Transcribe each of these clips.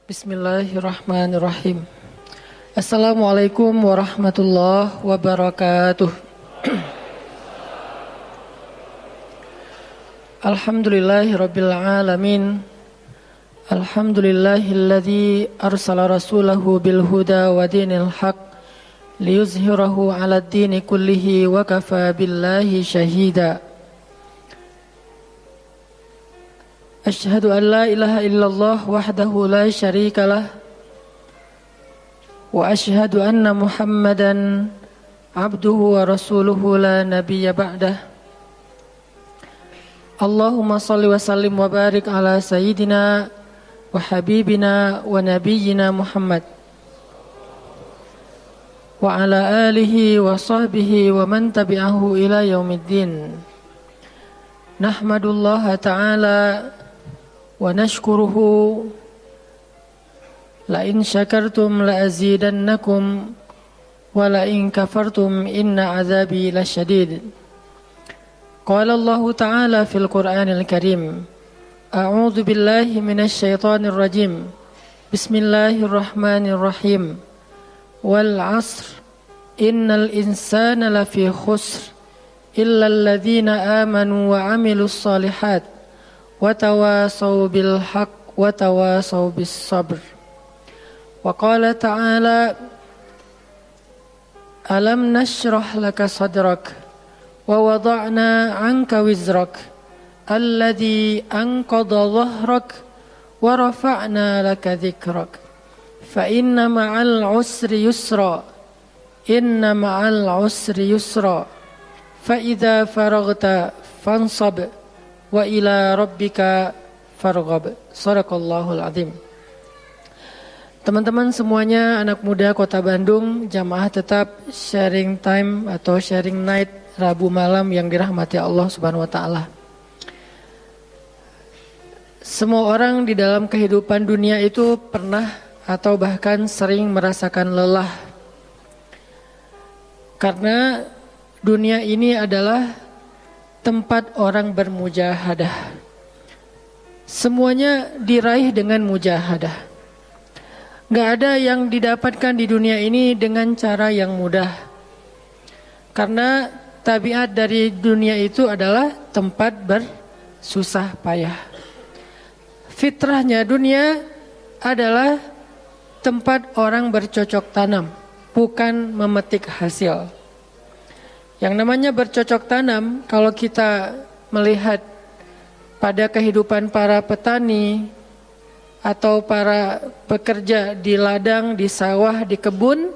Bismillahirrahmanirrahim. Assalamualaikum warahmatullahi wabarakatuh. Alhamdulillahirabbil alamin. Alhamdulillahilladzi arsala rasulahu bil huda wa dinil haq liyuzhirahu 'alad dini kullihi wa kafa billahi syahida. Asyhadu an la ilaha illallah wahdahu la syarika lah wa asyhadu anna Muhammadan abduhu wa rasuluhu la nabiyya ba'dah. Allahumma salli wa sallim wa barik ala sayyidina wa habibina wa nabiyyina Muhammad wa ala alihi wa sahbihi wa man tabi'ahu ila yaumiddin. Nahmadullaha ta'ala wa nashkuruhu la in syakartum la azidannakum wa la in kafartum inna azabi lasyadid. Qala Allah ta'ala fil Qur'anil Karim, a'udzu billahi minasy syaithanir rajim. Bismillahirrahmanirrahim. Wal 'asr innal insana lafi khusr illa alladhina amanu wa 'amilus shalihat wa tawasaw bil haqq wa tawasaw bis sabr. Wa qala ta'ala alam nashrah laka sadrak wa wada'na 'anka wizrak alladhi anqadha dhahrak wa rafa'na laka dhikrak fa inna ma'al 'usri yusra inna ma'al 'usri yusra fa idza faraghta fansab wa ila rabbika farghab. Shadaqallahul azim. Teman-teman semuanya, anak muda Kota Bandung, jamaah tetap sharing time atau sharing night Rabu malam yang dirahmati Allah Subhanahu wa taala. Semua orang di dalam kehidupan dunia itu pernah atau bahkan sering merasakan lelah. Karena dunia ini adalah tempat orang bermujahadah. Semuanya diraih dengan mujahadah. Gak ada yang didapatkan di dunia ini dengan cara yang mudah. Karena tabiat dari dunia itu adalah tempat bersusah payah. Fitrahnya dunia adalah tempat orang bercocok tanam, bukan memetik hasil. Yang namanya bercocok tanam, kalau kita melihat pada kehidupan para petani atau para pekerja di ladang, di sawah, di kebun,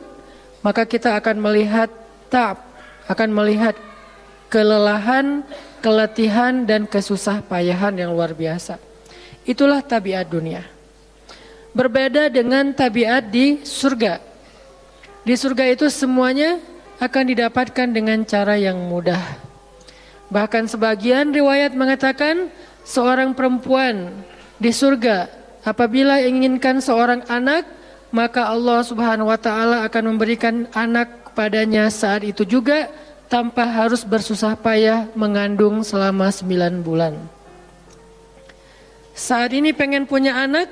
maka kita akan melihat akan melihat kelelahan, keletihan dan kesusah payahan yang luar biasa. Itulah tabiat dunia. Berbeda dengan tabiat di surga. Di surga itu semuanya akan didapatkan dengan cara yang mudah. Bahkan sebagian riwayat mengatakan seorang perempuan di surga apabila inginkan seorang anak, maka Allah Subhanahu wa taala akan memberikan anak kepadanya saat itu juga tanpa harus bersusah payah mengandung selama 9 bulan. Saat ini pengen punya anak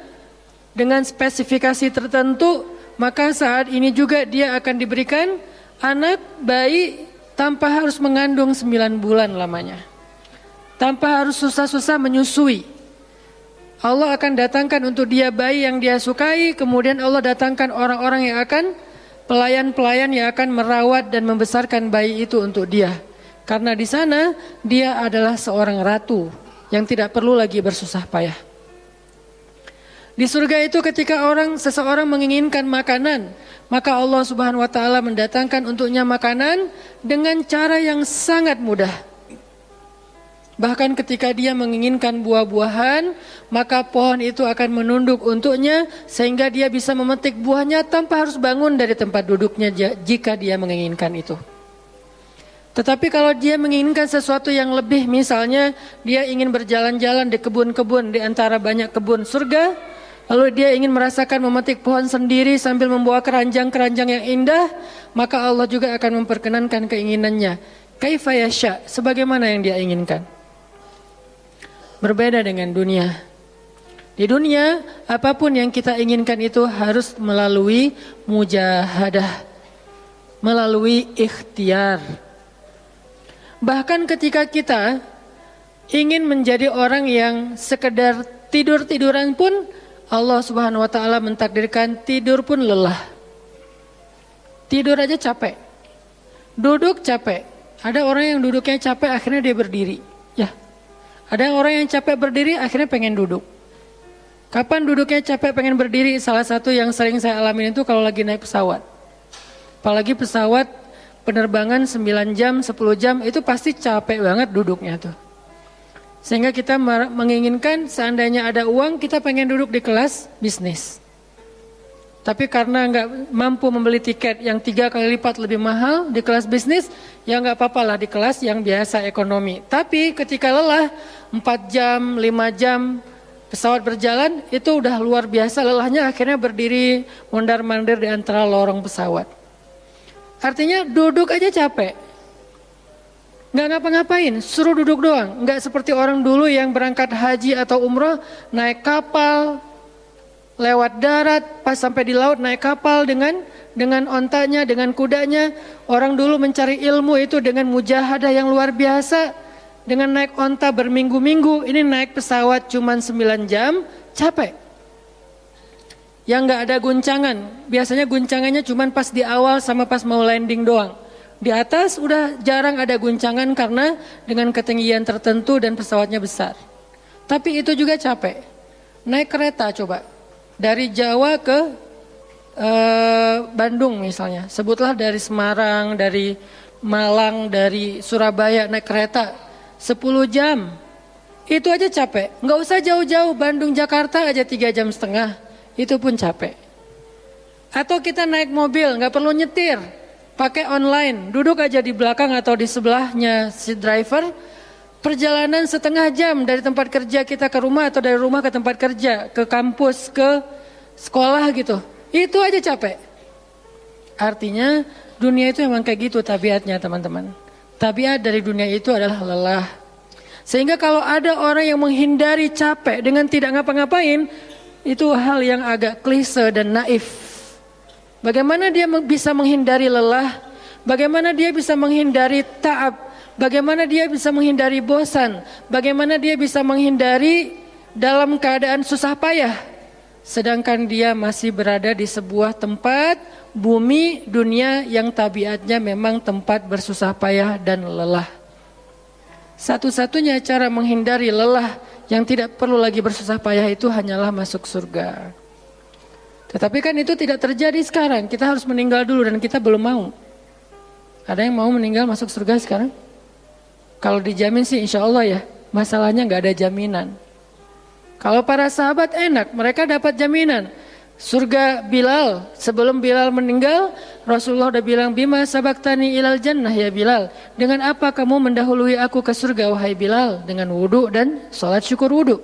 dengan spesifikasi tertentu, maka saat ini juga dia akan diberikan anak bayi tanpa harus mengandung 9 bulan lamanya. Tanpa harus susah-susah menyusui. Allah akan datangkan untuk dia bayi yang dia sukai, kemudian Allah datangkan orang-orang yang akan, pelayan-pelayan yang akan merawat dan membesarkan bayi itu untuk dia. Karena di sana dia adalah seorang ratu yang tidak perlu lagi bersusah payah. Di surga itu ketika seseorang menginginkan makanan, maka Allah Subhanahu wa taala mendatangkan untuknya makanan dengan cara yang sangat mudah. Bahkan ketika dia menginginkan buah-buahan, maka pohon itu akan menunduk untuknya sehingga dia bisa memetik buahnya tanpa harus bangun dari tempat duduknya jika dia menginginkan itu. Tetapi kalau dia menginginkan sesuatu yang lebih, misalnya dia ingin berjalan-jalan di kebun-kebun di antara banyak kebun surga, lalu dia ingin merasakan memetik pohon sendiri sambil membawa keranjang-keranjang yang indah, maka Allah juga akan memperkenankan keinginannya. Kaifa yasha, sebagaimana yang dia inginkan. Berbeda dengan dunia. Di dunia, apapun yang kita inginkan itu harus melalui mujahadah, melalui ikhtiar. Bahkan ketika kita ingin menjadi orang yang sekedar tidur-tiduran pun, Allah Subhanahu wa taala mentakdirkan tidur pun lelah. Tidur aja capek. Duduk capek. Ada orang yang duduknya capek akhirnya dia berdiri. Ya. Ada orang yang capek berdiri akhirnya pengen duduk. Kapan duduknya capek pengen berdiri? Salah satu yang sering saya alamin itu kalau lagi naik pesawat. Apalagi pesawat penerbangan 9 jam, 10 jam itu pasti capek banget duduknya tuh. Sehingga kita menginginkan seandainya ada uang kita pengen duduk di kelas bisnis. Tapi karena nggak mampu membeli tiket yang 3 kali lipat lebih mahal di kelas bisnis, ya nggak apa-apa lah di kelas yang biasa ekonomi. Tapi ketika lelah 4 jam, 5 jam pesawat berjalan itu udah luar biasa lelahnya, akhirnya berdiri mondar-mandir di antara lorong pesawat. Artinya duduk aja capek. Nggak ngapa-ngapain, suruh duduk doang. Nggak seperti orang dulu yang berangkat haji atau umroh naik kapal, lewat darat, pas sampai di laut naik kapal dengan ontanya, dengan kudanya. Orang dulu mencari ilmu itu dengan mujahadah yang luar biasa. Dengan naik onta berminggu-minggu, ini naik pesawat cuma 9 jam, capek. Yang nggak ada guncangan, biasanya guncangannya cuma pas di awal sama pas mau landing doang. Di atas udah jarang ada guncangan karena dengan ketinggian tertentu dan pesawatnya besar. Tapi itu juga capek. Naik kereta coba, dari Jawa ke Bandung misalnya. Sebutlah dari Semarang, dari Malang, dari Surabaya naik kereta. 10 jam, itu aja capek. Nggak usah jauh-jauh, Bandung Jakarta aja 3,5 jam, itu pun capek. Atau kita naik mobil, nggak perlu nyetir, pakai online, duduk aja di belakang atau di sebelahnya si driver, perjalanan 1/2 jam dari tempat kerja kita ke rumah atau dari rumah ke tempat kerja, ke kampus, ke sekolah gitu, itu aja capek. Artinya dunia itu emang kayak gitu tabiatnya teman-teman. Tabiat dari dunia itu adalah lelah. Sehingga kalau ada orang yang menghindari capek dengan tidak ngapa-ngapain, itu hal yang agak klise dan naif. Bagaimana dia bisa menghindari lelah? Bagaimana dia bisa menghindari ta'ab? Bagaimana dia bisa menghindari bosan? Bagaimana dia bisa menghindari dalam keadaan susah payah? Sedangkan dia masih berada di sebuah tempat, bumi, dunia yang tabiatnya memang tempat bersusah payah dan lelah. Satu-satunya cara menghindari lelah yang tidak perlu lagi bersusah payah itu hanyalah masuk surga. Tetapi kan itu tidak terjadi sekarang, kita harus meninggal dulu dan kita belum mau. Ada yang mau meninggal masuk surga sekarang? Kalau dijamin sih insya Allah ya, masalahnya gak ada jaminan. Kalau para sahabat enak, mereka dapat jaminan. Surga Bilal, sebelum Bilal meninggal, Rasulullah udah bilang, Bima sabaktani ilal jannah ya Bilal. Dengan apa kamu mendahului aku ke surga wahai Bilal? Dengan wudu dan sholat syukur wudu.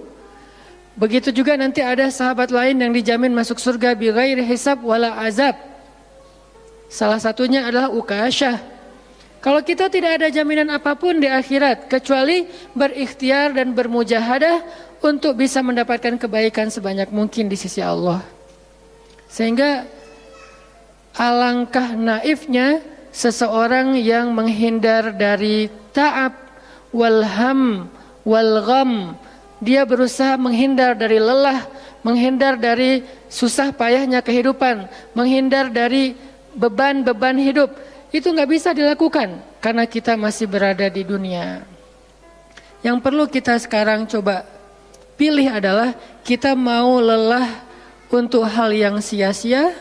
Begitu juga nanti ada sahabat lain yang dijamin masuk surga bighairi hisab wala azab. Salah satunya adalah Ukasyah. Kalau kita tidak ada jaminan apapun di akhirat kecuali berikhtiar dan bermujahadah untuk bisa mendapatkan kebaikan sebanyak mungkin di sisi Allah. Sehingga alangkah naifnya seseorang yang menghindar dari ta'ab wal ham wal gham. Dia berusaha menghindar dari lelah, menghindar dari susah payahnya kehidupan, menghindar dari beban-beban hidup. Itu nggak bisa dilakukan karena kita masih berada di dunia. Yang perlu kita sekarang coba pilih adalah kita mau lelah untuk hal yang sia-sia?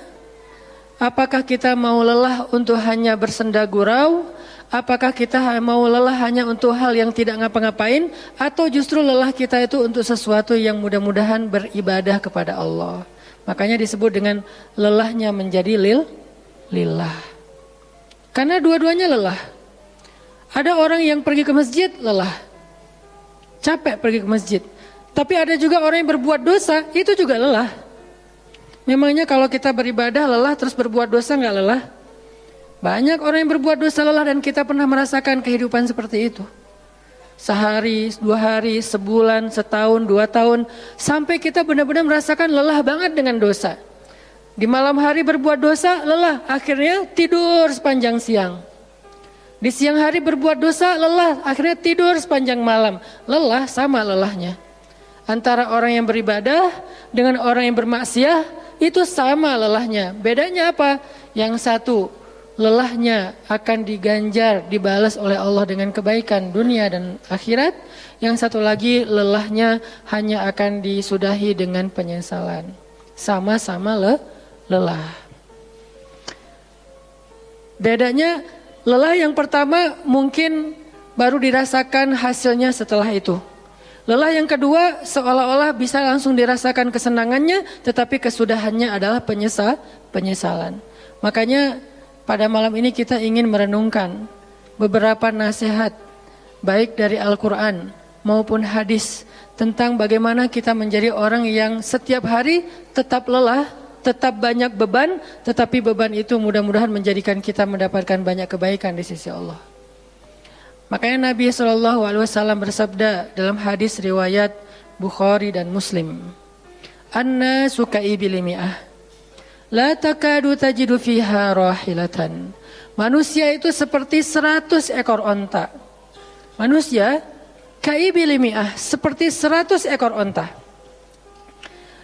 Apakah kita mau lelah untuk hanya bersenda gurau? Apakah kita mau lelah hanya untuk hal yang tidak ngapa-ngapain? Atau justru lelah kita itu untuk sesuatu yang mudah-mudahan beribadah kepada Allah? Makanya disebut dengan lelahnya menjadi lillah. Karena dua-duanya lelah. Ada orang yang pergi ke masjid lelah, capek pergi ke masjid. Tapi ada juga orang yang berbuat dosa, itu juga lelah. Memangnya kalau kita beribadah lelah terus berbuat dosa nggak lelah? Banyak orang yang berbuat dosa lelah dan kita pernah merasakan kehidupan seperti itu. sehari, 2 hari, sebulan, setahun, 2 tahun, sampai kita benar-benar merasakan lelah banget dengan dosa. Di malam hari berbuat dosa, lelah, akhirnya tidur sepanjang siang. Di siang hari berbuat dosa, lelah, akhirnya tidur sepanjang malam. Lelah sama lelahnya. Antara orang yang beribadah dengan orang yang bermaksiat, itu sama lelahnya. Bedanya apa? Yang satu, lelahnya akan diganjar, dibalas oleh Allah dengan kebaikan dunia dan akhirat. Yang satu lagi, lelahnya hanya akan disudahi dengan penyesalan. Sama-sama lelah. Bedanya, lelah yang pertama mungkin baru dirasakan hasilnya setelah itu. Lelah yang kedua seolah-olah bisa langsung dirasakan kesenangannya, tetapi kesudahannya adalah penyesalan. Makanya pada malam ini kita ingin merenungkan beberapa nasihat baik dari Al-Quran maupun hadis tentang bagaimana kita menjadi orang yang setiap hari tetap lelah, tetap banyak beban, tetapi beban itu mudah-mudahan menjadikan kita mendapatkan banyak kebaikan di sisi Allah. Makanya Nabi SAW bersabda dalam hadis riwayat Bukhari dan Muslim, "An-nasu ka'ibil mi'ah, la takadu tajidu fiha rahilatan." Manusia itu seperti 100 ekor onta. Manusia ka'ibil mi'ah, seperti 100 ekor onta.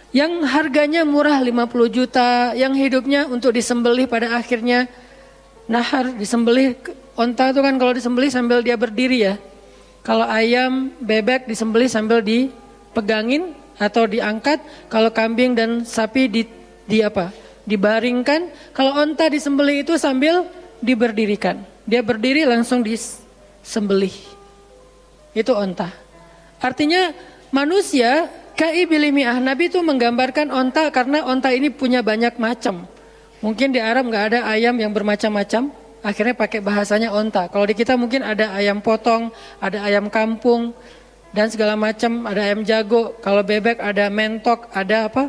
Yang harganya murah 50 juta, yang hidupnya untuk disembelih pada akhirnya nahar, disembelih. Onta itu kan kalau disembelih sambil dia berdiri ya. Kalau ayam, bebek disembelih sambil dipegangin atau diangkat. Kalau kambing dan sapi dibaringkan. Kalau onta disembelih itu sambil diberdirikan. Dia berdiri langsung disembelih. Itu onta. Artinya manusia ka'ibil mi'ah. Nabi itu menggambarkan onta karena onta ini punya banyak macam. Mungkin di Arab nggak ada ayam yang bermacam-macam. Akhirnya pakai bahasanya onta. Kalau di kita mungkin ada ayam potong, ada ayam kampung, dan segala macam. Ada ayam jago. Kalau bebek ada mentok, ada apa?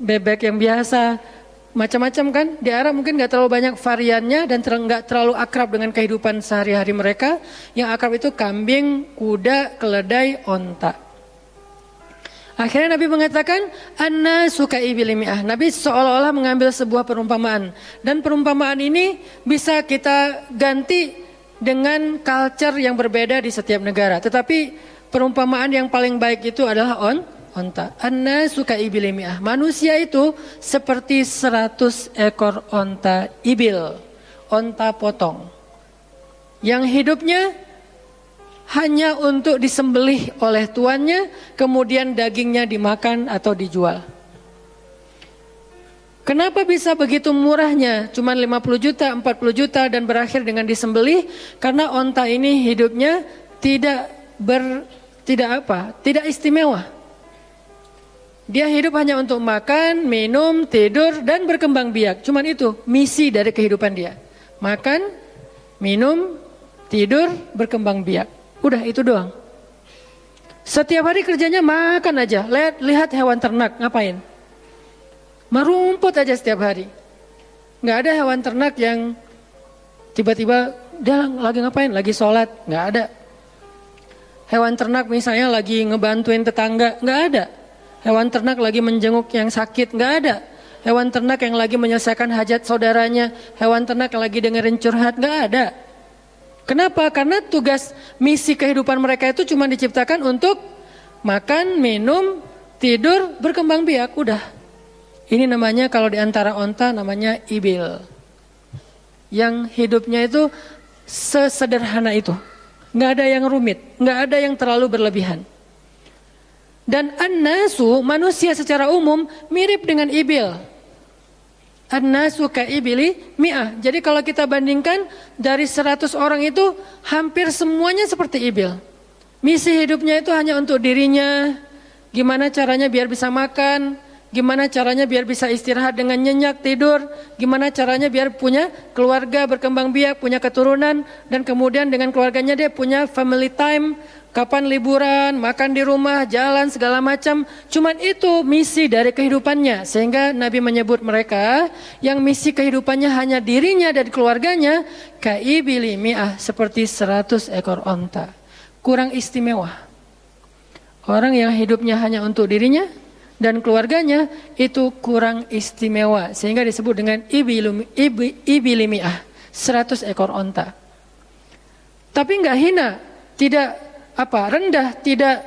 Bebek yang biasa. Macam-macam kan. Di Arab mungkin gak terlalu banyak variannya dan gak terlalu akrab dengan kehidupan sehari-hari mereka. Yang akrab itu kambing, kuda, keledai, onta. Akhirnya Nabi mengatakan, "An-nasu ka'ibil mi'ah." Nabi seolah-olah mengambil sebuah perumpamaan. Dan perumpamaan ini bisa kita ganti dengan culture yang berbeda di setiap negara. Tetapi perumpamaan yang paling baik itu adalah onta. An-nasu ka'ibil mi'ah. Manusia itu seperti 100 ekor onta ibil. Onta potong. Yang hidupnya hanya untuk disembelih oleh tuannya, kemudian dagingnya dimakan atau dijual. Kenapa bisa begitu murahnya? Cuma 50 juta, 40 juta dan berakhir dengan disembelih? Karena onta ini hidupnya tidak istimewa. Dia hidup hanya untuk makan, minum, tidur dan berkembang biak. Cuman itu misi dari kehidupan dia. Makan, minum, tidur, berkembang biak. Udah itu doang. Setiap hari kerjanya makan aja. Lihat hewan ternak ngapain? Merumput aja setiap hari. Nggak ada hewan ternak yang tiba-tiba dia lagi ngapain? Lagi sholat? Nggak ada. Hewan ternak misalnya lagi ngebantuin tetangga? Nggak ada. Hewan ternak lagi menjenguk yang sakit? Nggak ada. Hewan ternak yang lagi menyelesaikan hajat saudaranya? Hewan ternak yang lagi dengerin curhat? Nggak ada. Kenapa? Karena tugas misi kehidupan mereka itu cuma diciptakan untuk makan, minum, tidur, berkembang biak, udah. Ini namanya kalau di antara onta namanya ibil. Yang hidupnya itu sesederhana itu. Nggak ada yang rumit, nggak ada yang terlalu berlebihan. Dan an-nasu, manusia secara umum mirip dengan ibil. An-nasu ka'ibili mi'ah. Jadi kalau kita bandingkan dari 100 orang itu hampir semuanya seperti ibil. Misi hidupnya itu hanya untuk dirinya. Gimana caranya biar bisa makan, gimana caranya biar bisa istirahat dengan nyenyak tidur, gimana caranya biar punya keluarga berkembang biak, punya keturunan, dan kemudian dengan keluarganya dia punya family time. Kapan liburan, makan di rumah, jalan segala macam. Cuman itu misi dari kehidupannya. Sehingga Nabi menyebut mereka yang misi kehidupannya hanya dirinya dan keluarganya. Ka'ibili mi'ah, seperti 100 ekor onta. kurang istimewa. Orang yang hidupnya hanya untuk dirinya dan keluarganya itu kurang istimewa. Sehingga disebut dengan ibilimiah, 100 ekor onta. Tapi enggak hina, tidak rendah, tidak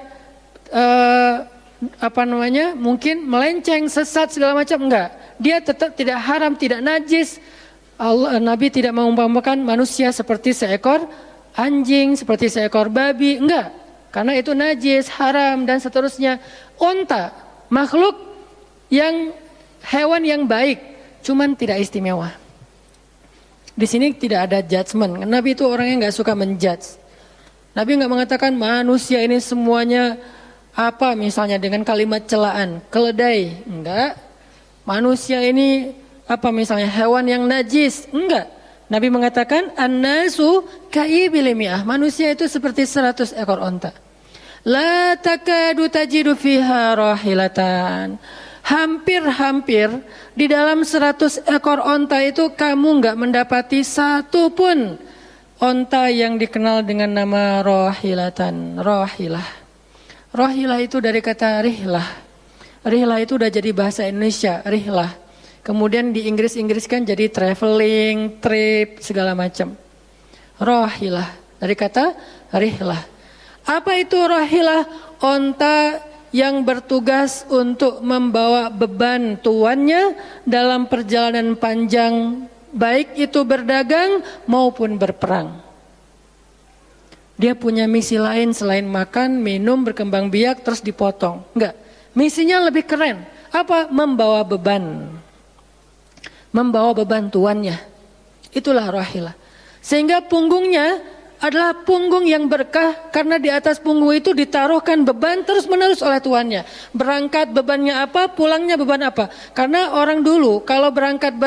mungkin melenceng, sesat segala macam, enggak. Dia tetap tidak haram, tidak najis. Nabi tidak mengumpamakan manusia seperti seekor anjing, seperti seekor babi, enggak. Karena itu najis, haram dan seterusnya. Onta, makhluk yang hewan yang baik, cuman tidak istimewa. Di sini tidak ada judgement. Nabi itu orangnya enggak suka menjudge. Nabi enggak mengatakan manusia ini semuanya misalnya dengan kalimat celaan, keledai, enggak. Manusia ini misalnya hewan yang najis, enggak. Nabi mengatakan an-nasu kaibilimiah, manusia itu seperti 100 ekor onta. La takadu tajidu fiha rahilatan. Hampir-hampir di dalam 100 ekor onta itu kamu enggak mendapati satu pun onta yang dikenal dengan nama rahilatan, rahilah. Rahilah itu dari kata rihlah. Rihlah itu udah jadi bahasa Indonesia, rihlah. Kemudian di Inggris-Inggriskan jadi traveling, trip, segala macam. Rahilah, dari kata rihlah. Apa itu rahilah? Onta yang bertugas untuk membawa beban tuannya dalam perjalanan panjang, baik itu berdagang maupun berperang. Dia punya misi lain selain makan, minum, berkembang biak, terus dipotong. Enggak, misinya lebih keren. Apa? Membawa beban. Membawa beban tuannya. Itulah rahilah. Sehingga punggungnya adalah punggung yang berkah, karena di atas punggung itu ditaruhkan beban terus menerus oleh tuannya. Berangkat bebannya apa, pulangnya beban apa. Karena orang dulu kalau berangkat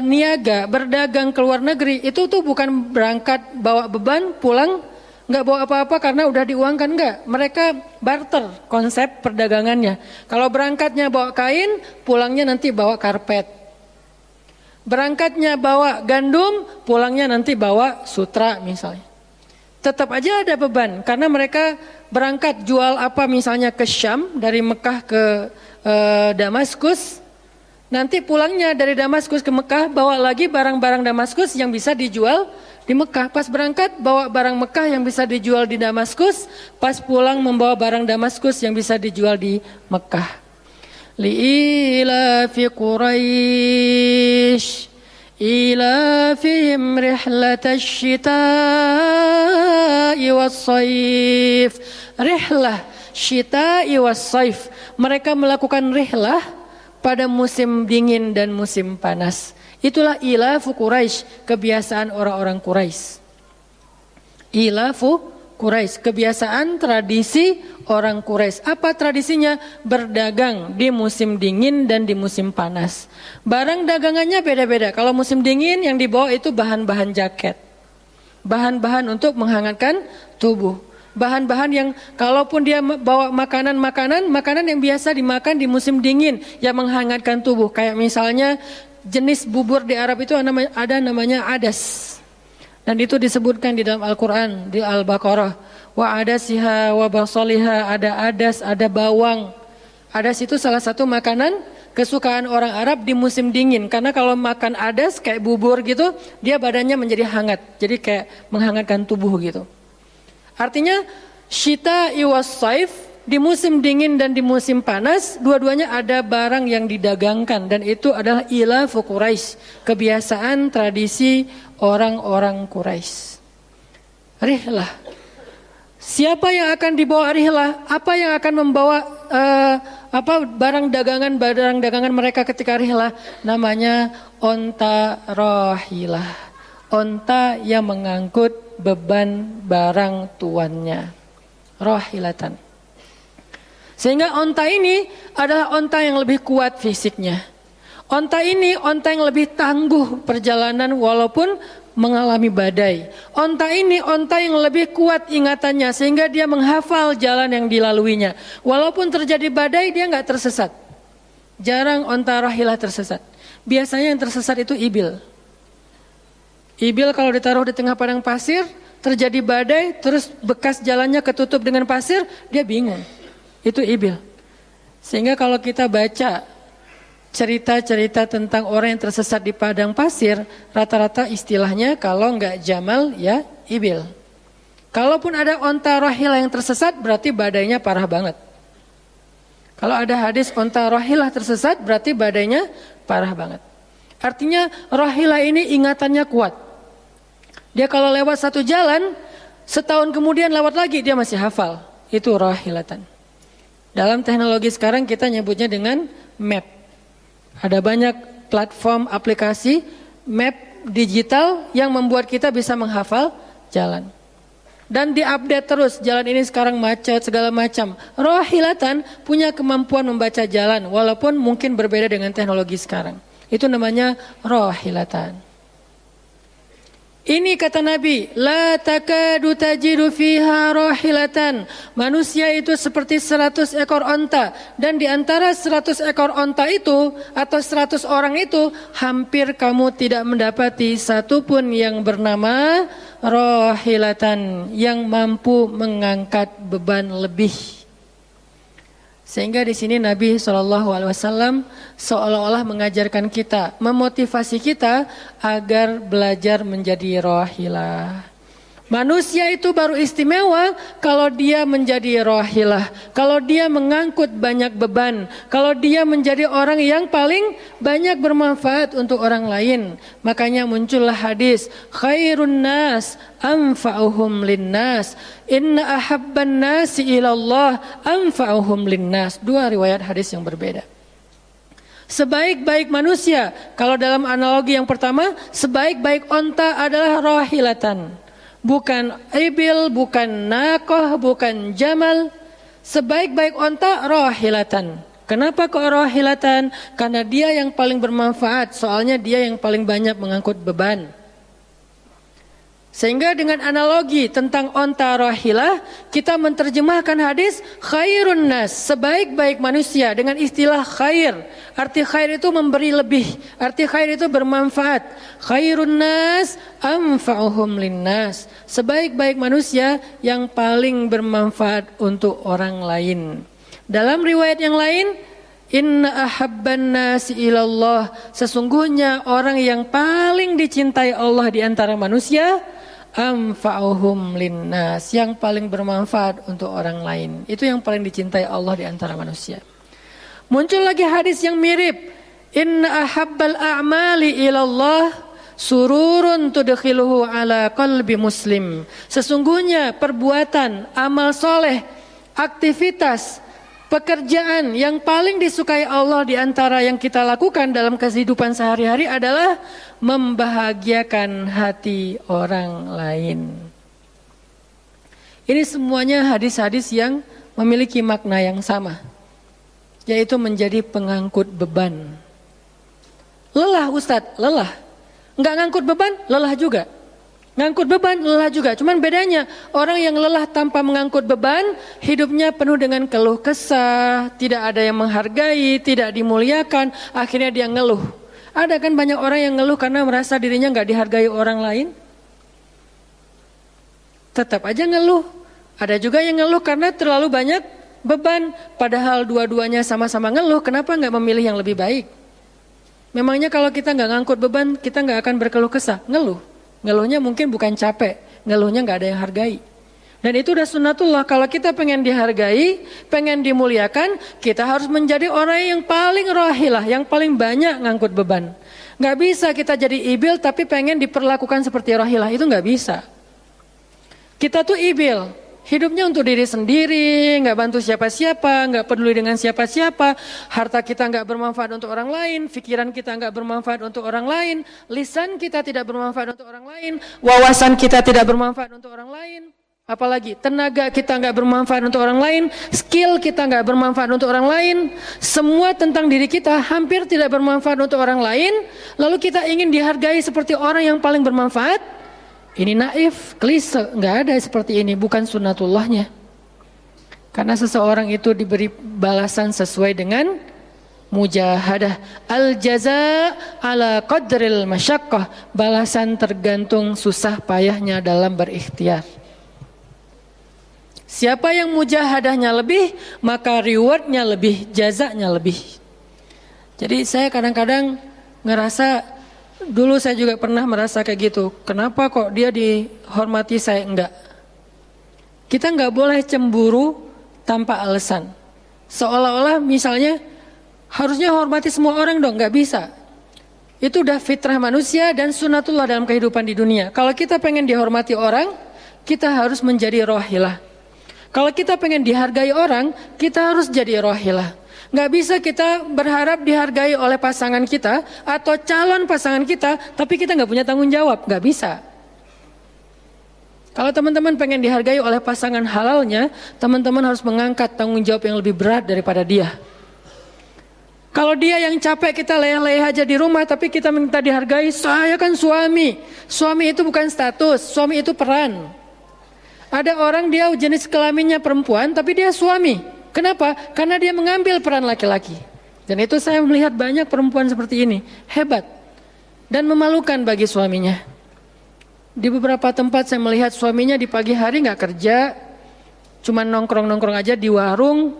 niaga, berdagang ke luar negeri, itu tuh bukan berangkat bawa beban, pulang nggak bawa apa-apa karena udah diuangkan, enggak. Mereka barter konsep perdagangannya. Kalau berangkatnya bawa kain, pulangnya nanti bawa karpet. Berangkatnya bawa gandum, pulangnya nanti bawa sutra misalnya. Tetap aja ada beban karena mereka berangkat jual misalnya ke Syam, dari Mekah ke Damaskus. Nanti pulangnya dari Damaskus ke Mekah bawa lagi barang-barang Damaskus yang bisa dijual di Mekah. Pas berangkat bawa barang Mekah yang bisa dijual di Damaskus, pas pulang membawa barang Damaskus yang bisa dijual di Mekah. Li'ilafi Quraisy ilafihim rihlatash syita'i was-saif. Rihlah syita'i was-saif. Mereka melakukan rihlah pada musim dingin dan musim panas. Itulah ilafu Quraisy, kebiasaan orang-orang Quraisy. Ilafu Quraisy, kebiasaan tradisi orang Quraisy. Apa tradisinya? Berdagang di musim dingin dan di musim panas. Barang dagangannya beda-beda. Kalau musim dingin yang dibawa itu bahan-bahan jaket. Bahan-bahan untuk menghangatkan tubuh. Bahan-bahan yang kalaupun dia bawa makanan yang biasa dimakan di musim dingin yang menghangatkan tubuh. Kayak misalnya jenis bubur di Arab itu ada namanya adas. Dan itu disebutkan di dalam Al-Quran, di Al-Baqarah. Wa adasiha wa basaliha, ada adas, ada bawang. Adas itu salah satu makanan kesukaan orang Arab di musim dingin. Karena kalau makan adas kayak bubur gitu, dia badannya menjadi hangat. Jadi kayak menghangatkan tubuh gitu. Artinya syita'i was-saif, di musim dingin dan di musim panas, dua-duanya ada barang yang didagangkan. Dan itu adalah ilafu Quraisy, kebiasaan tradisi orang-orang Quraisy. Rihlah. Siapa yang akan dibawa rihlah? Apa yang akan membawa barang dagangan mereka ketika rihlah? Namanya onta rahilah. Onta yang mengangkut beban barang tuannya. Rahilatan. Sehingga onta ini adalah onta yang lebih kuat fisiknya. Onta ini onta yang lebih tangguh perjalanan walaupun mengalami badai. Onta ini onta yang lebih kuat ingatannya sehingga dia menghafal jalan yang dilaluinya. Walaupun terjadi badai dia nggak tersesat. Jarang onta rahilah tersesat. Biasanya yang tersesat itu ibil. Ibil kalau ditaruh di tengah padang pasir, terjadi badai, terus bekas jalannya ketutup dengan pasir, dia bingung. Itu ibil. Sehingga kalau kita baca cerita-cerita tentang orang yang tersesat di padang pasir, rata-rata istilahnya kalau nggak jamal ya ibil. Kalaupun ada onta rohilah yang tersesat, berarti badainya parah banget. Kalau ada hadis onta rohilah tersesat, berarti badainya parah banget. Artinya rohilah ini ingatannya kuat. Dia kalau lewat satu jalan, setahun kemudian lewat lagi dia masih hafal. Itu rohilatan. Dalam teknologi sekarang kita nyebutnya dengan map. Ada banyak platform aplikasi map digital yang membuat kita bisa menghafal jalan. Dan diupdate terus, jalan ini sekarang macet segala macam. Rohilatan punya kemampuan membaca jalan walaupun mungkin berbeda dengan teknologi sekarang. Itu namanya rohilatan. Ini kata Nabi, la takadu tajidu fiha rohilatan. Manusia itu seperti 100 ekor onta. Dan di antara 100 ekor onta itu, atau 100 orang itu, hampir kamu tidak mendapati satupun yang bernama rohilatan, yang mampu mengangkat beban lebih. Sehingga di sini Nabi SAW seolah-olah mengajarkan kita, memotivasi kita agar belajar menjadi rohilah. Manusia itu baru istimewa kalau dia menjadi rohilah, kalau dia mengangkut banyak beban, kalau dia menjadi orang yang paling banyak bermanfaat untuk orang lain. Makanya muncullah hadis, khairun nas anfa'uhum linnas, inna ahabban nasi ilallah anfa'uhum linnas. Dua riwayat hadis yang berbeda. Sebaik-baik manusia, kalau dalam analogi yang pertama, sebaik-baik onta adalah rohilatan. Bukan ibil, bukan nakoh, bukan jamal. Sebaik-baik onta rohilatan. Kenapa kok rohilatan? Karena dia yang paling bermanfaat. Soalnya dia yang paling banyak mengangkut beban. Sehingga dengan analogi tentang onta rohilah, kita menerjemahkan hadis khairun nas, sebaik-baik manusia dengan istilah khair. Arti khair itu memberi lebih, arti khair itu bermanfaat. Khairun nas anfa'uhum linnas, sebaik-baik manusia yang paling bermanfaat untuk orang lain. Dalam riwayat yang lain, inna ahabban nasi ilallah, sesungguhnya orang yang paling dicintai Allah di antara manusia, anfa'uhum linnas, yang paling bermanfaat untuk orang lain. Itu yang paling dicintai Allah di antara manusia. Muncul lagi hadis yang mirip, inna ahabbal a'mali ilallah sururun tudkhiluhu ala qalbi muslim. Sesungguhnya perbuatan, amal soleh, aktivitas, pekerjaan yang paling disukai Allah di antara yang kita lakukan dalam kehidupan sehari-hari adalah membahagiakan hati orang lain. Ini semuanya hadis-hadis yang memiliki makna yang sama, yaitu menjadi pengangkut beban. Lelah Ustadz, lelah. Enggak ngangkut beban, lelah juga. Ngangkut beban, lelah juga. Cuman bedanya, orang yang lelah tanpa mengangkut beban, hidupnya penuh dengan keluh kesah, tidak ada yang menghargai, tidak dimuliakan, akhirnya dia ngeluh. Ada kan banyak orang yang ngeluh karena merasa dirinya nggak dihargai orang lain. Tetap aja ngeluh. Ada juga yang ngeluh karena terlalu banyak beban. Padahal dua-duanya sama-sama ngeluh, kenapa nggak memilih yang lebih baik? Memangnya kalau kita nggak ngangkut beban, kita nggak akan berkeluh kesah? Ngeluh. Ngeluhnya mungkin bukan capek, ngeluhnya nggak ada yang hargai. Dan itu udah sunnatullah, kalau kita pengen dihargai, pengen dimuliakan, kita harus menjadi orang yang paling rohilah, yang paling banyak ngangkut beban. Nggak bisa kita jadi ibil tapi pengen diperlakukan seperti rohilah, itu nggak bisa. Kita tuh ibil, hidupnya untuk diri sendiri, nggak bantu siapa-siapa, nggak peduli dengan siapa-siapa, harta kita nggak bermanfaat untuk orang lain, pikiran kita nggak bermanfaat untuk orang lain, lisan kita tidak bermanfaat untuk orang lain, wawasan kita tidak bermanfaat untuk orang lain. Apalagi tenaga kita nggak bermanfaat untuk orang lain, skill kita nggak bermanfaat untuk orang lain, semua tentang diri kita hampir tidak bermanfaat untuk orang lain. Lalu kita ingin dihargai seperti orang yang paling bermanfaat. Ini naif, klise, nggak ada seperti ini, bukan sunnatullahnya. Karena seseorang itu diberi balasan sesuai dengan mujahadah. Al jaza ala qadril masyaqqah, balasan tergantung susah payahnya dalam berikhtiar. Siapa yang mujahadahnya lebih, maka rewardnya lebih, jazanya lebih. Jadi saya kadang-kadang ngerasa, dulu saya juga pernah merasa kayak gitu. Kenapa kok dia dihormati saya enggak? Kita enggak boleh cemburu tanpa alasan. Seolah-olah misalnya harusnya hormati semua orang dong, enggak bisa. Itu udah fitrah manusia dan sunatullah dalam kehidupan di dunia. Kalau kita pengen dihormati orang, kita harus menjadi rohilah. Kalau kita pengen dihargai orang, kita harus jadi rohilah. Nggak bisa kita berharap dihargai oleh pasangan kita atau calon pasangan kita, tapi kita nggak punya tanggung jawab. Nggak bisa. Kalau teman-teman pengen dihargai oleh pasangan halalnya, teman-teman harus mengangkat tanggung jawab yang lebih berat daripada dia. Kalau dia yang capek, kita leyeh-leyeh aja di rumah, tapi kita minta dihargai, saya kan suami. Suami itu bukan status, suami itu peran. Ada orang dia jenis kelaminnya perempuan, tapi dia suami. Kenapa? Karena dia mengambil peran laki-laki. Dan itu saya melihat banyak perempuan seperti ini. Hebat. Dan memalukan bagi suaminya. Di beberapa tempat saya melihat suaminya di pagi hari gak kerja. Cuma nongkrong-nongkrong aja di warung.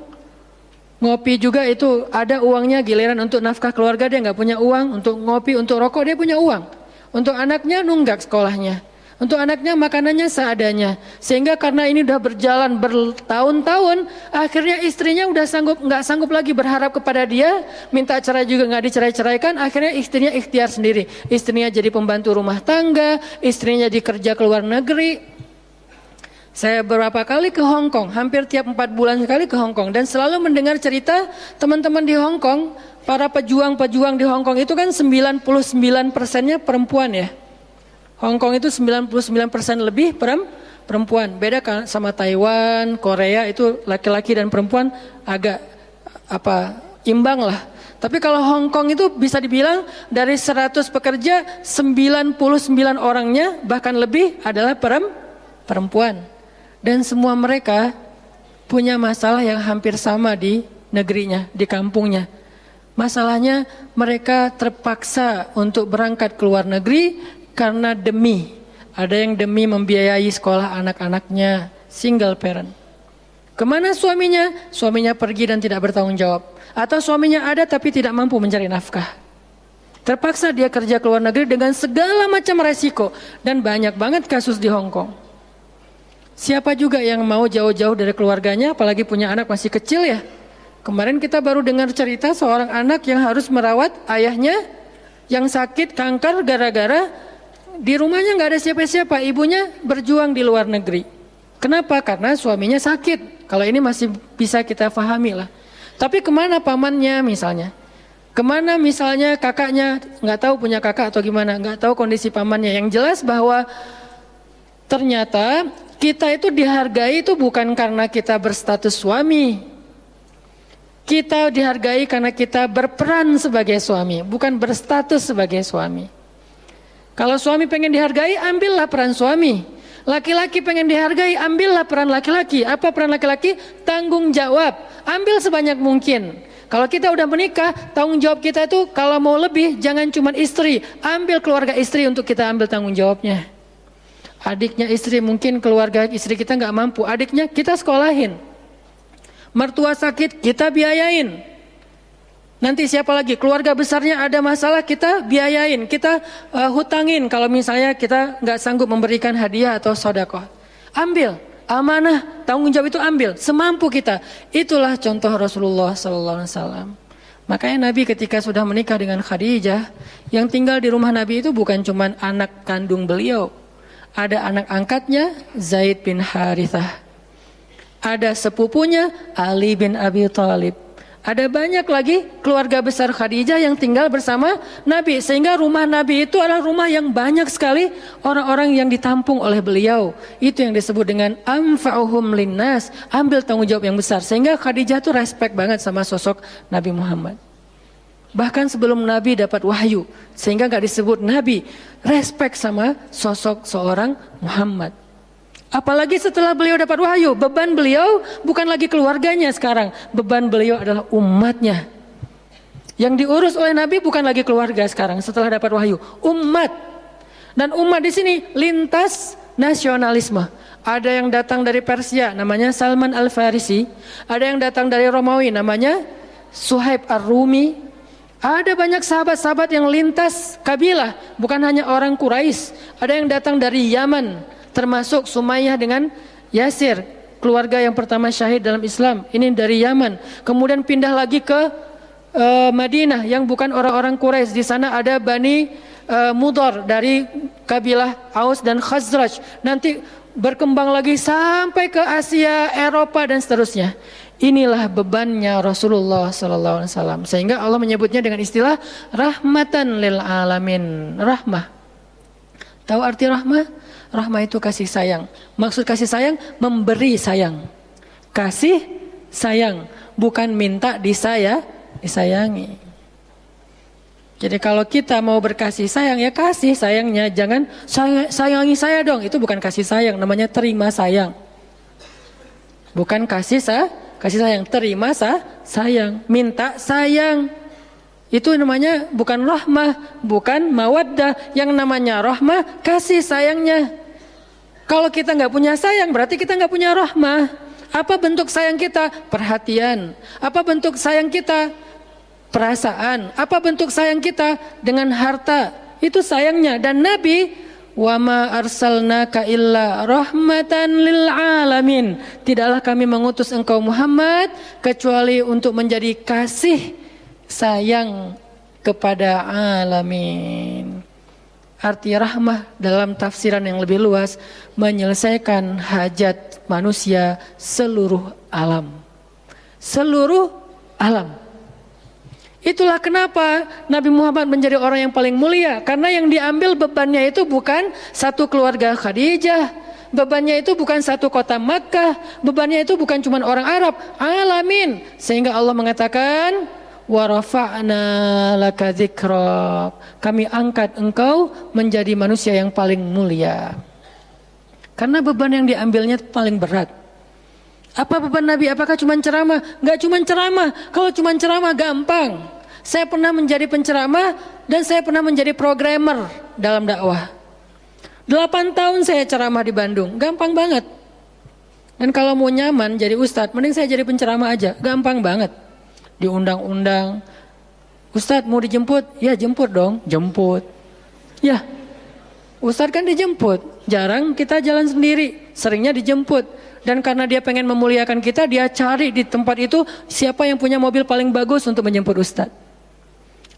Ngopi juga itu ada uangnya, giliran untuk nafkah keluarga dia gak punya uang. Untuk ngopi, untuk rokok dia punya uang. Untuk anaknya nunggak sekolahnya. Untuk anaknya makanannya seadanya. Sehingga karena ini udah berjalan bertahun-tahun, akhirnya istrinya udah nggak sanggup lagi berharap kepada dia, minta cerai juga nggak dicerai-ceraikan, akhirnya istrinya ikhtiar sendiri. Istrinya jadi pembantu rumah tangga, istrinya jadi kerja ke luar negeri. Saya beberapa kali ke Hong Kong, hampir tiap 4 bulan sekali ke Hong Kong, dan selalu mendengar cerita teman-teman di Hong Kong, para pejuang-pejuang di Hong Kong itu kan 99%-nya perempuan ya. Hong Kong itu 99% lebih perempuan. Beda kan sama Taiwan, Korea itu laki-laki dan perempuan agak imbang lah. Tapi kalau Hong Kong itu bisa dibilang dari 100 pekerja 99 orangnya bahkan lebih adalah perempuan. Dan semua mereka punya masalah yang hampir sama di negerinya, di kampungnya. Masalahnya mereka terpaksa untuk berangkat ke luar negeri karena ada yang demi membiayai sekolah anak-anaknya, single parent. Kemana suaminya? Suaminya pergi dan tidak bertanggung jawab. Atau suaminya ada tapi tidak mampu mencari nafkah. Terpaksa dia kerja ke luar negeri dengan segala macam resiko. Dan banyak banget kasus di Hong Kong. Siapa juga yang mau jauh-jauh dari keluarganya, apalagi punya anak masih kecil ya. Kemarin kita baru dengar cerita seorang anak yang harus merawat ayahnya yang sakit kanker gara-gara di rumahnya nggak ada siapa-siapa, ibunya berjuang di luar negeri. Kenapa? Karena suaminya sakit. Kalau ini masih bisa kita pahami lah. Tapi kemana pamannya misalnya? Kemana misalnya kakaknya? Nggak tahu punya kakak atau gimana? Nggak tahu kondisi pamannya. Yang jelas bahwa ternyata kita itu dihargai itu bukan karena kita berstatus suami. Kita dihargai karena kita berperan sebagai suami, bukan berstatus sebagai suami. Kalau suami pengen dihargai, ambillah peran suami. Laki-laki pengen dihargai, ambillah peran laki-laki. Apa peran laki-laki? Tanggung jawab. Ambil sebanyak mungkin. Kalau kita udah menikah, tanggung jawab kita itu kalau mau lebih, jangan cuma istri. Ambil keluarga istri untuk kita ambil tanggung jawabnya. Adiknya istri, mungkin keluarga istri kita nggak mampu. Adiknya kita sekolahin. Mertua sakit, kita biayain. Nanti siapa lagi? Keluarga besarnya ada masalah, kita biayain, kita hutangin. Kalau misalnya kita nggak sanggup memberikan hadiah atau sedekah, ambil amanah, tanggung jawab itu ambil semampu kita. Itulah contoh Rasulullah SAW. Makanya Nabi ketika sudah menikah dengan Khadijah, yang tinggal di rumah Nabi itu bukan cuma anak kandung beliau, ada anak angkatnya Zaid bin Harithah, ada sepupunya Ali bin Abi Thalib. Ada banyak lagi keluarga besar Khadijah yang tinggal bersama Nabi. Sehingga rumah Nabi itu adalah rumah yang banyak sekali orang-orang yang ditampung oleh beliau. Itu yang disebut dengan anfa'uhum linnas, ambil tanggung jawab yang besar. Sehingga Khadijah itu respect banget sama sosok Nabi Muhammad. Bahkan sebelum Nabi dapat wahyu, sehingga gak disebut Nabi, respect sama sosok seorang Muhammad. Apalagi setelah beliau dapat wahyu, beban beliau bukan lagi keluarganya sekarang, beban beliau adalah umatnya. Yang diurus oleh Nabi bukan lagi keluarga sekarang setelah dapat wahyu, umat. Dan umat di sini lintas nasionalisme. Ada yang datang dari Persia namanya Salman Al-Farisi, ada yang datang dari Romawi namanya Suhaib Ar-Rumi. Ada banyak sahabat-sahabat yang lintas kabilah, bukan hanya orang Quraisy. Ada yang datang dari Yaman, termasuk Sumayyah dengan Yasir, keluarga yang pertama syahid dalam Islam. Ini dari Yaman. Kemudian pindah lagi ke Madinah yang bukan orang-orang Quraisy. Di sana ada Bani Mudhar dari kabilah Aus dan Khazraj. Nanti berkembang lagi sampai ke Asia, Eropa dan seterusnya. Inilah bebannya Rasulullah sallallahu alaihi wasallam. Sehingga Allah menyebutnya dengan istilah rahmatan lil alamin. Rahmah. Tahu arti rahmah? Rahmah itu kasih sayang. Maksud kasih sayang memberi sayang. Kasih sayang, bukan minta disayangi. Jadi kalau kita mau berkasih sayang, ya kasih sayangnya, jangan sayangi saya dong. Itu bukan kasih sayang, namanya terima sayang. Bukan kasih sayang, terima sayang, minta sayang. Itu namanya bukan rahmah, bukan mawaddah. Yang namanya rahmah kasih sayangnya. Kalau kita nggak punya sayang, berarti kita nggak punya rahmah. Apa bentuk sayang kita? Perhatian. Apa bentuk sayang kita? Perasaan. Apa bentuk sayang kita? Dengan harta. Itu sayangnya. Dan Nabi, wa ma arsalnaka illa rahmatan lil alamin. Tidaklah kami mengutus engkau Muhammad kecuali untuk menjadi kasih sayang kepada alamin. Arti rahmah dalam tafsiran yang lebih luas menyelesaikan hajat manusia seluruh alam. Seluruh alam. Itulah kenapa Nabi Muhammad menjadi orang yang paling mulia. Karena yang diambil bebannya itu bukan satu keluarga Khadijah. Bebannya itu bukan satu kota Makkah. Bebannya itu bukan cuma orang Arab. Alamin. Sehingga Allah mengatakan, wa rafa'na laka dzikrak. Kami angkat engkau menjadi manusia yang paling mulia. Karena beban yang diambilnya paling berat. Apa beban Nabi? Apakah cuma ceramah? Enggak cuma ceramah. Kalau cuma ceramah gampang. Saya pernah menjadi penceramah dan saya pernah menjadi programmer dalam dakwah. 8 tahun saya ceramah di Bandung. Gampang banget. Dan kalau mau nyaman jadi ustadz, mending saya jadi penceramah aja. Gampang banget. Diundang-undang. Ustadz mau dijemput? Ya jemput dong. Jemput. Ya. Ustadz kan dijemput. Jarang kita jalan sendiri. Seringnya dijemput. Dan karena dia pengen memuliakan kita, dia cari di tempat itu siapa yang punya mobil paling bagus untuk menjemput Ustadz.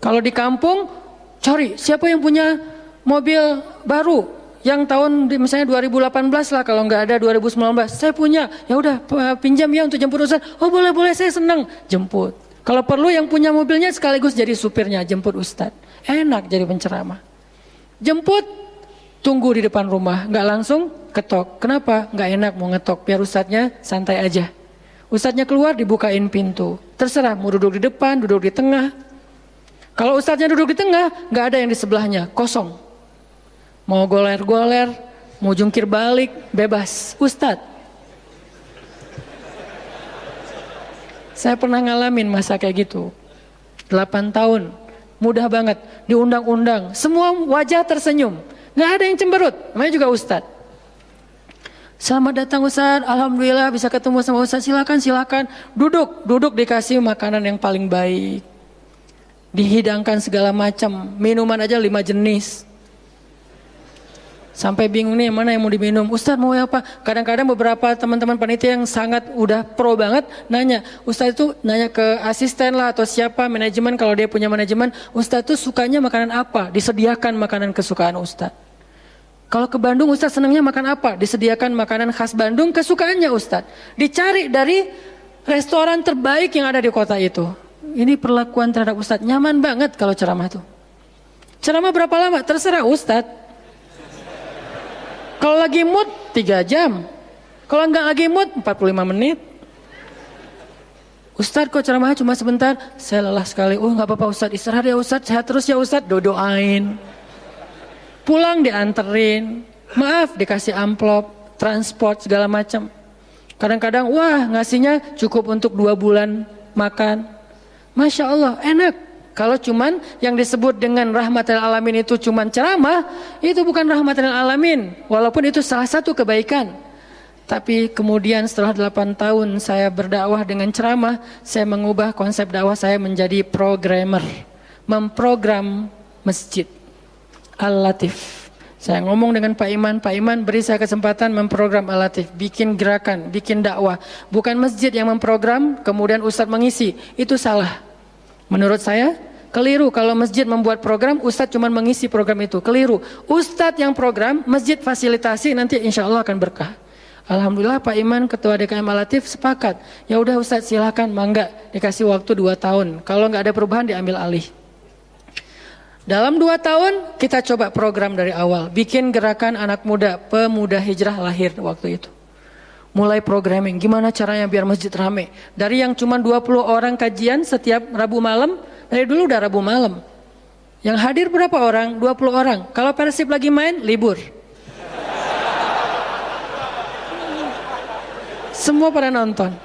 Kalau di kampung, cari siapa yang punya mobil baru yang tahun misalnya 2018 lah, kalau nggak ada 2019. Saya punya, ya udah pinjam ya untuk jemput Ustadz. Oh boleh saya senang jemput. Kalau perlu yang punya mobilnya sekaligus jadi supirnya jemput Ustadz. Enak jadi penceramah. Jemput, tunggu di depan rumah, nggak langsung ketok. Kenapa? Nggak enak mau ngetok, biar ustadznya santai aja. Ustadznya keluar dibukain pintu. Terserah mau duduk di depan, duduk di tengah. Kalau ustadznya duduk di tengah, nggak ada yang di sebelahnya, kosong. Mau goler-goler, mau jungkir balik, bebas. Ustadz. Saya pernah ngalamin masa kayak gitu. 8 tahun, mudah banget, diundang-undang. Semua wajah tersenyum. Nggak ada yang cemberut, namanya juga ustadz. Selamat datang Ustadz, alhamdulillah bisa ketemu sama Ustadz, silakan. Duduk dikasih makanan yang paling baik. Dihidangkan segala macam, minuman aja 5 jenis. Sampai bingung nih mana yang mau diminum. Ustadz mau apa? Kadang-kadang beberapa teman-teman panitia yang sangat udah pro banget nanya. Ustadz itu nanya ke asisten lah atau siapa manajemen, kalau dia punya manajemen. Ustadz itu sukanya makanan apa? Disediakan makanan kesukaan Ustadz. Kalau ke Bandung Ustadz senangnya makan apa? Disediakan makanan khas Bandung kesukaannya Ustadz. Dicari dari restoran terbaik yang ada di kota itu. Ini perlakuan terhadap Ustadz. Nyaman banget kalau ceramah tuh. Ceramah berapa lama? Terserah Ustadz. Kalau lagi mood 3 jam. Kalau enggak lagi mood 45 menit. Ustadz kok ceramahnya cuma sebentar? Saya lelah sekali. Oh enggak apa-apa Ustadz, istirahat ya Ustadz, sehat terus ya Ustadz. Doain. Pulang dianterin, maaf dikasih amplop, transport segala macam. Kadang-kadang wah ngasihnya cukup untuk 2 bulan makan. Masya Allah enak. Kalau cuman yang disebut dengan rahmatan lil alamin itu cuman ceramah, itu bukan rahmatan lil alamin. Walaupun itu salah satu kebaikan. Tapi kemudian setelah 8 tahun saya berdakwah dengan ceramah, saya mengubah konsep dakwah saya menjadi programmer. Memprogram masjid. Al-Latif. Saya ngomong dengan Pak Iman beri saya kesempatan memprogram Al-Latif, bikin gerakan, bikin dakwah. Bukan masjid yang memprogram, kemudian Ustadz mengisi, itu salah. Menurut saya, keliru kalau masjid membuat program, Ustadz cuma mengisi program itu, keliru. Ustadz yang program, masjid fasilitasi, nanti insya Allah akan berkah. Alhamdulillah Pak Iman, Ketua DKM Al-Latif sepakat. Ya udah Ustadz silakan, mangga, dikasih waktu 2 tahun. Kalau nggak ada perubahan diambil alih. Dalam 2 tahun kita coba program dari awal, bikin gerakan anak muda, pemuda hijrah lahir waktu itu. Mulai programming, gimana caranya biar masjid rame. Dari yang cuma 20 orang kajian setiap Rabu malam, dari dulu udah Rabu malam. Yang hadir berapa orang? 20 orang. Kalau Persib lagi main, libur. Semua pada nonton.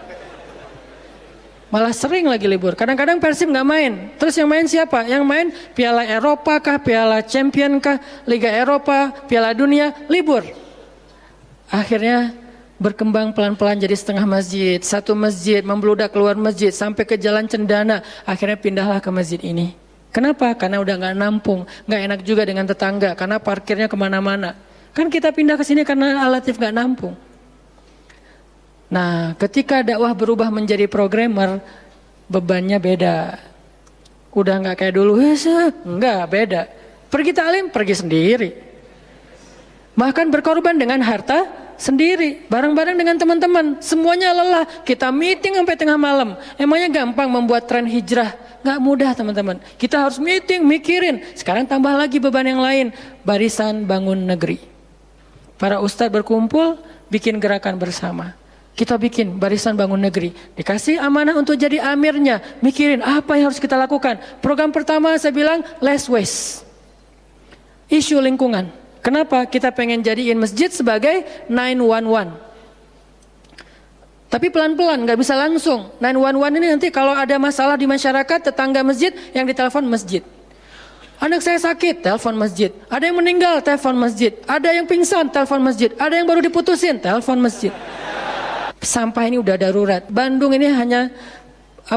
Malah sering lagi libur. Kadang-kadang Persib nggak main. Terus yang main siapa? Yang main Piala Eropa kah, Piala Champion kah, Liga Eropa, Piala Dunia, libur. Akhirnya berkembang pelan-pelan jadi setengah masjid, satu masjid, membludak keluar masjid sampai ke Jalan Cendana. Akhirnya pindahlah ke masjid ini. Kenapa? Karena udah nggak nampung, nggak enak juga dengan tetangga, karena parkirnya kemana-mana. Kan kita pindah ke sini karena Al-Latif nggak nampung. Nah, ketika dakwah berubah menjadi programmer, bebannya beda. Udah nggak kayak dulu, enggak, beda. Pergi taklim, pergi sendiri. Bahkan berkorban dengan harta sendiri, bareng-bareng dengan teman-teman. Semuanya lelah, kita meeting sampai tengah malam. Emangnya gampang membuat tren hijrah? Nggak mudah teman-teman. Kita harus meeting, mikirin. Sekarang tambah lagi beban yang lain, Barisan Bangun Negeri. Para ustadz berkumpul, bikin gerakan bersama. Kita bikin Barisan Bangun Negeri, dikasih amanah untuk jadi amirnya, mikirin apa yang harus kita lakukan. Program pertama saya bilang less waste, isu lingkungan. Kenapa? Kita pengen jadiin masjid sebagai 911. Tapi pelan-pelan, nggak bisa langsung. 911 ini nanti kalau ada masalah di masyarakat, tetangga masjid yang ditelepon masjid. Anak saya sakit, telepon masjid. Ada yang meninggal, telepon masjid. Ada yang pingsan, telepon masjid. Ada yang baru diputusin, telepon masjid. Sampah ini udah darurat. Bandung ini hanya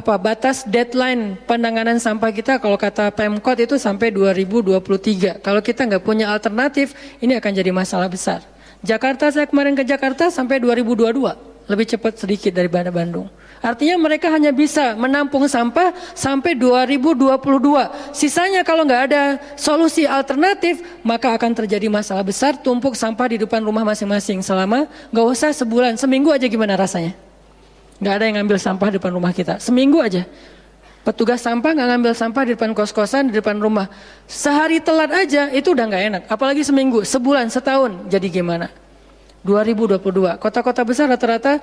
batas deadline penanganan sampah kita kalau kata Pemkot itu sampai 2023. Kalau kita nggak punya alternatif, ini akan jadi masalah besar. Jakarta, saya kemarin ke Jakarta sampai 2022, lebih cepat sedikit daripada Bandung. Artinya mereka hanya bisa menampung sampah sampai 2022. Sisanya kalau nggak ada solusi alternatif, maka akan terjadi masalah besar, tumpuk sampah di depan rumah masing-masing selama nggak usah sebulan, seminggu aja gimana rasanya? Nggak ada yang ngambil sampah di depan rumah kita, seminggu aja. Petugas sampah nggak ngambil sampah di depan kos-kosan, di depan rumah. Sehari telat aja itu udah nggak enak, apalagi seminggu, sebulan, setahun, jadi gimana? 2022, kota-kota besar rata-rata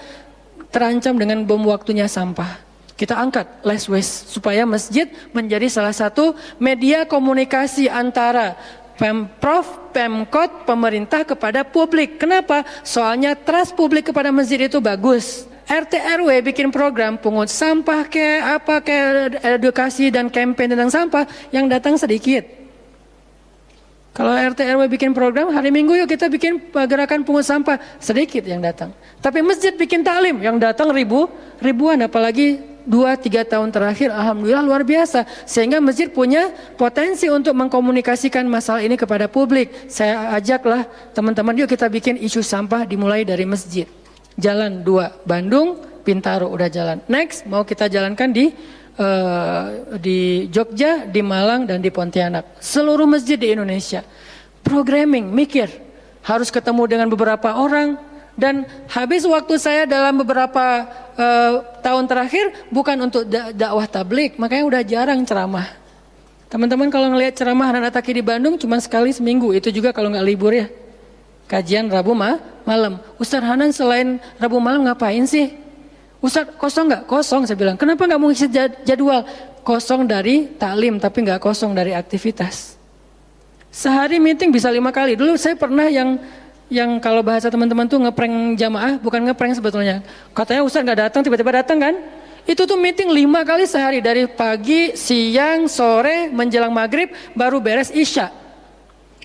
terancam dengan bom waktunya sampah. Kita angkat less waste supaya masjid menjadi salah satu media komunikasi antara Pemprov, Pemkot, pemerintah kepada publik. Kenapa? Soalnya trust publik kepada masjid itu bagus. RT RW bikin program pungut sampah edukasi dan campaign tentang sampah, yang datang sedikit. Kalau RT RW bikin program, hari Minggu yuk kita bikin gerakan pungut sampah, sedikit yang datang. Tapi masjid bikin taklim, yang datang ribuan, apalagi 2-3 tahun terakhir, alhamdulillah luar biasa. Sehingga masjid punya potensi untuk mengkomunikasikan masalah ini kepada publik. Saya ajaklah teman-teman, yuk kita bikin isu sampah dimulai dari masjid. Jalan 2, Bandung, Bintaro udah jalan. Next mau kita jalankan di Jogja, di Malang, dan di Pontianak. Seluruh masjid di Indonesia. Programming, mikir. Harus ketemu dengan beberapa orang. Dan habis waktu saya dalam beberapa tahun terakhir bukan untuk dakwah tablik. Makanya udah jarang ceramah. Teman-teman kalau ngelihat ceramah anak Taki di Bandung cuma sekali seminggu. Itu juga kalau nggak libur ya. Kajian Rabu malam. Ustaz Hanan selain Rabu malam ngapain sih? Ustaz kosong nggak? Kosong, saya bilang. Kenapa nggak mau ngisi jadwal? Kosong dari taklim tapi nggak kosong dari aktivitas. Sehari meeting bisa 5 kali. Dulu saya pernah yang kalau bahasa teman-teman tuh ngeprank jamaah, bukan ngeprank sebetulnya. Katanya Ustaz nggak datang, tiba-tiba datang kan? Itu tuh meeting 5 kali sehari, dari pagi, siang, sore, menjelang maghrib, baru beres isya.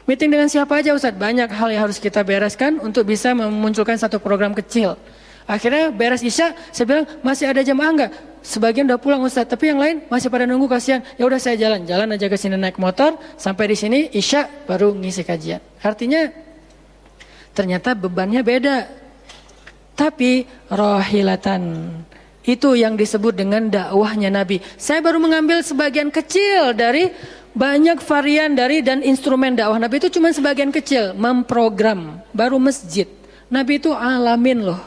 Meeting dengan siapa aja Ustadz? Banyak hal yang harus kita bereskan untuk bisa memunculkan satu program kecil. Akhirnya beres isya, saya bilang masih ada jamaah enggak? Sebagian udah pulang Ustadz, tapi yang lain masih pada nunggu, kasihan. Ya udah saya jalan aja ke sini naik motor, sampai di sini isya baru ngisi kajian. Artinya ternyata bebannya beda. Tapi rohilatan, itu yang disebut dengan dakwahnya Nabi. Saya baru mengambil sebagian kecil dari banyak varian dari dan instrumen dakwah Nabi, itu cuma sebagian kecil. Memprogram, baru masjid. Nabi itu alamin loh.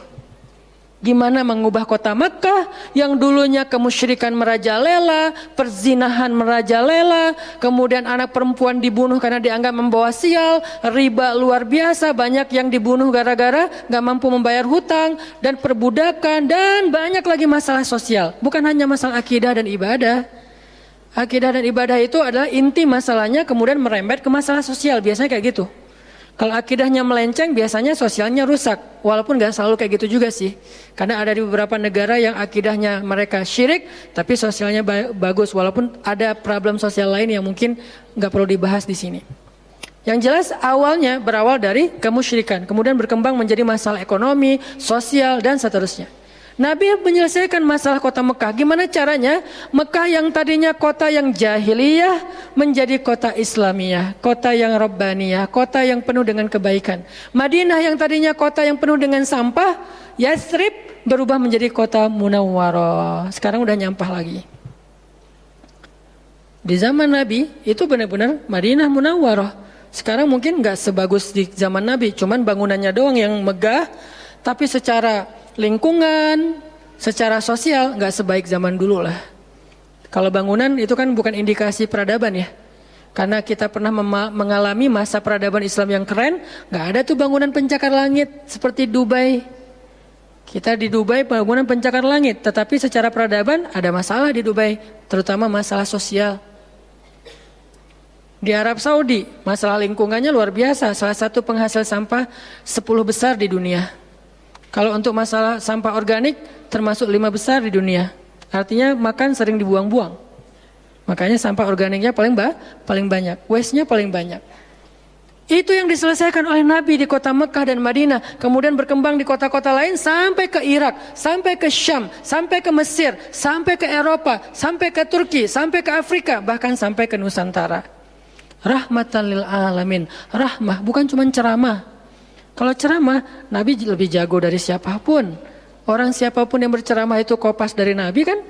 Gimana mengubah kota Mekah yang dulunya kemusyrikan merajalela, perzinahan merajalela, kemudian anak perempuan dibunuh karena dianggap membawa sial, riba luar biasa, banyak yang dibunuh gara-gara gak mampu membayar hutang, dan perbudakan, dan banyak lagi masalah sosial. Bukan hanya masalah akidah dan ibadah. Akidah dan ibadah itu adalah inti masalahnya, kemudian merembet ke masalah sosial, biasanya kayak gitu. Kalau akidahnya melenceng, biasanya sosialnya rusak. Walaupun gak selalu kayak gitu juga sih. Karena ada di beberapa negara yang akidahnya mereka syirik, tapi sosialnya bagus. Walaupun ada problem sosial lain yang mungkin gak perlu dibahas di sini. Yang jelas awalnya berawal dari kemusyrikan. Kemudian berkembang menjadi masalah ekonomi, sosial, dan seterusnya. Nabi menyelesaikan masalah kota Mekah. Gimana caranya? Mekah yang tadinya kota yang jahiliyah menjadi kota Islamiyah, kota yang Rabbaniyah, kota yang penuh dengan kebaikan. Madinah yang tadinya kota yang penuh dengan sampah, Yathrib berubah menjadi kota Munawwarah. Sekarang udah nyampah lagi. Di zaman Nabi itu benar-benar Madinah Munawwarah. Sekarang mungkin nggak sebagus di zaman Nabi, cuman bangunannya doang yang megah, tapi secara lingkungan, secara sosial nggak sebaik zaman dulu lah. Kalau bangunan itu kan bukan indikasi peradaban ya. Karena kita pernah mengalami masa peradaban Islam yang keren, nggak ada tuh bangunan pencakar langit seperti Dubai. Kita di Dubai bangunan pencakar langit, tetapi secara peradaban ada masalah di Dubai, terutama masalah sosial. Di Arab Saudi masalah lingkungannya luar biasa, salah satu penghasil sampah 10 besar di dunia. Kalau untuk masalah sampah organik termasuk 5 besar di dunia. Artinya makan sering dibuang-buang. Makanya sampah organiknya paling banyak, waste-nya paling banyak. Itu yang diselesaikan oleh Nabi di kota Mekah dan Madinah. Kemudian berkembang di kota-kota lain sampai ke Irak, sampai ke Syam, sampai ke Mesir, sampai ke Eropa, sampai ke Turki, sampai ke Afrika, bahkan sampai ke Nusantara. Rahmatan lil alamin. Rahmah bukan cuma ceramah. Kalau ceramah, Nabi lebih jago dari siapapun. Orang siapapun yang berceramah itu kopas dari Nabi kan?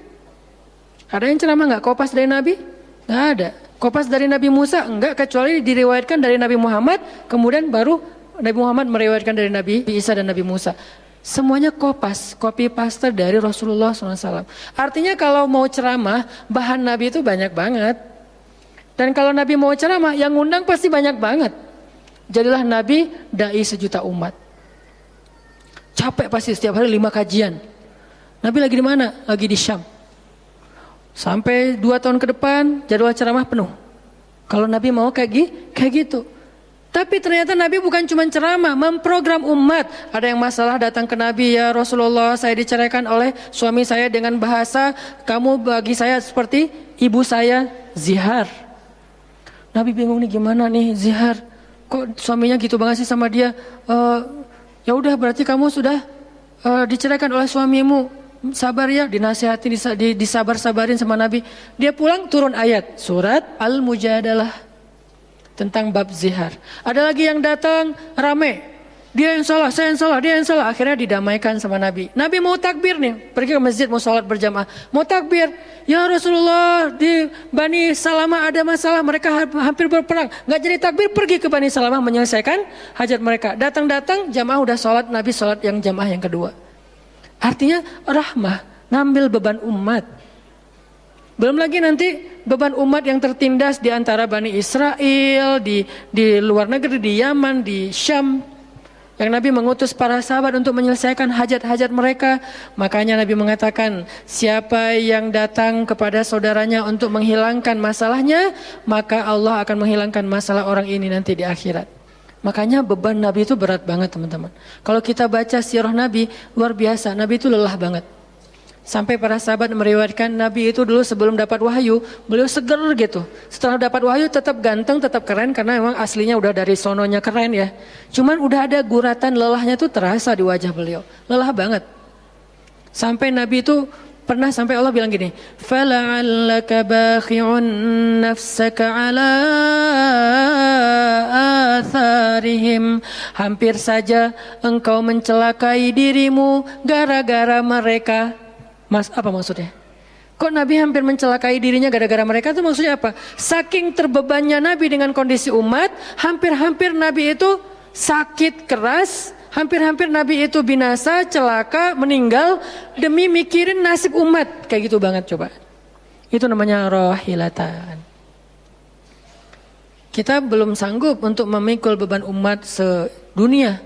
Ada yang ceramah nggak kopas dari Nabi? Nggak ada. Kopas dari Nabi Musa enggak, kecuali diriwayatkan dari Nabi Muhammad, kemudian baru Nabi Muhammad meriwayatkan dari Nabi Isa dan Nabi Musa. Semuanya kopas, copy paste dari Rasulullah SAW. Artinya kalau mau ceramah, bahan Nabi itu banyak banget. Dan kalau Nabi mau ceramah, yang ngundang pasti banyak banget. Jadilah Nabi dai sejuta umat. Capek pasti setiap hari 5 kajian. Nabi lagi di mana? Lagi di Syam. Sampai 2 tahun ke depan jadwal ceramah penuh. Kalau Nabi mau kayak gitu. Tapi ternyata Nabi bukan cuma ceramah, memprogram umat. Ada yang masalah datang ke Nabi, ya Rasulullah, saya diceraikan oleh suami saya dengan bahasa, kamu bagi saya seperti ibu saya, zihar. Nabi bingung nih, gimana nih zihar? Kok suaminya gitu banget sih sama dia? Ya udah, berarti kamu sudah diceraikan oleh suamimu. Sabar ya, dinasihati, disabar-sabarin sama Nabi. Dia pulang turun ayat surat Al-Mujadalah tentang bab zihar. Ada lagi yang datang rame. Dia yang salah, saya yang salah, dia yang salah. Akhirnya didamaikan sama Nabi. Nabi mau takbir nih, pergi ke masjid mau sholat berjamaah. Mau takbir, ya Rasulullah, di Bani Salamah ada masalah, mereka hampir berperang. Gak jadi takbir, pergi ke Bani Salamah menyelesaikan hajat mereka. Datang-datang jamaah udah sholat, Nabi sholat yang jamaah yang kedua. Artinya rahmah, ngambil beban umat. Belum lagi nanti beban umat yang tertindas di antara Bani Israel, di luar negeri, di Yaman, di Syam. Yang Nabi mengutus para sahabat untuk menyelesaikan hajat-hajat mereka. Makanya Nabi mengatakan, siapa yang datang kepada saudaranya untuk menghilangkan masalahnya, maka Allah akan menghilangkan masalah orang ini nanti di akhirat. Makanya beban Nabi itu berat banget teman-teman. Kalau kita baca sirah Nabi, luar biasa. Nabi itu lelah banget. Sampai para sahabat meriwayatkan Nabi itu dulu sebelum dapat wahyu, beliau seger gitu. Setelah dapat wahyu tetap ganteng, tetap keren karena memang aslinya udah dari sononya keren ya. Cuman udah ada guratan lelahnya tuh terasa di wajah beliau. Lelah banget. Sampai Nabi itu pernah sampai Allah bilang gini, "Fala'allaka bakhi'un nafsaka 'ala atharihim." Hampir saja engkau mencelakai dirimu gara-gara mereka. Mas, apa maksudnya? Kok Nabi hampir mencelakai dirinya gara-gara mereka itu maksudnya apa? Saking terbebannya Nabi dengan kondisi umat, hampir-hampir Nabi itu sakit keras, hampir-hampir Nabi itu binasa, celaka, meninggal demi mikirin nasib umat. Kayak gitu banget coba. Itu namanya rohilatan. Kita belum sanggup untuk memikul beban umat sedunia.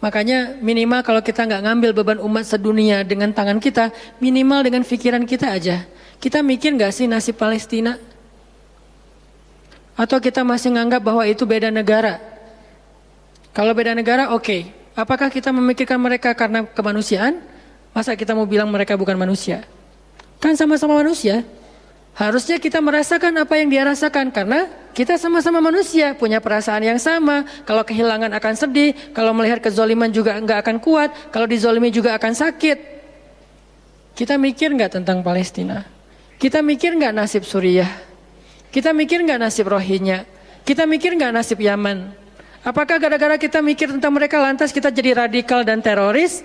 Makanya minimal kalau kita nggak ngambil beban umat sedunia dengan tangan kita, minimal dengan pikiran kita aja. Kita mikir nggak sih nasib Palestina? Atau kita masih nganggap bahwa itu beda negara? Kalau beda negara oke. Apakah kita memikirkan mereka karena kemanusiaan? Masa kita mau bilang mereka bukan manusia? Kan sama-sama manusia. Harusnya kita merasakan apa yang dia rasakan karena kita sama-sama manusia, punya perasaan yang sama. Kalau kehilangan akan sedih, kalau melihat kezoliman juga nggak akan kuat, kalau dizolimi juga akan sakit. Kita mikir nggak tentang Palestina? Kita mikir nggak nasib Suriah? Kita mikir nggak nasib Rohingya? Kita mikir nggak nasib Yaman? Apakah gara-gara kita mikir tentang mereka lantas kita jadi radikal dan teroris?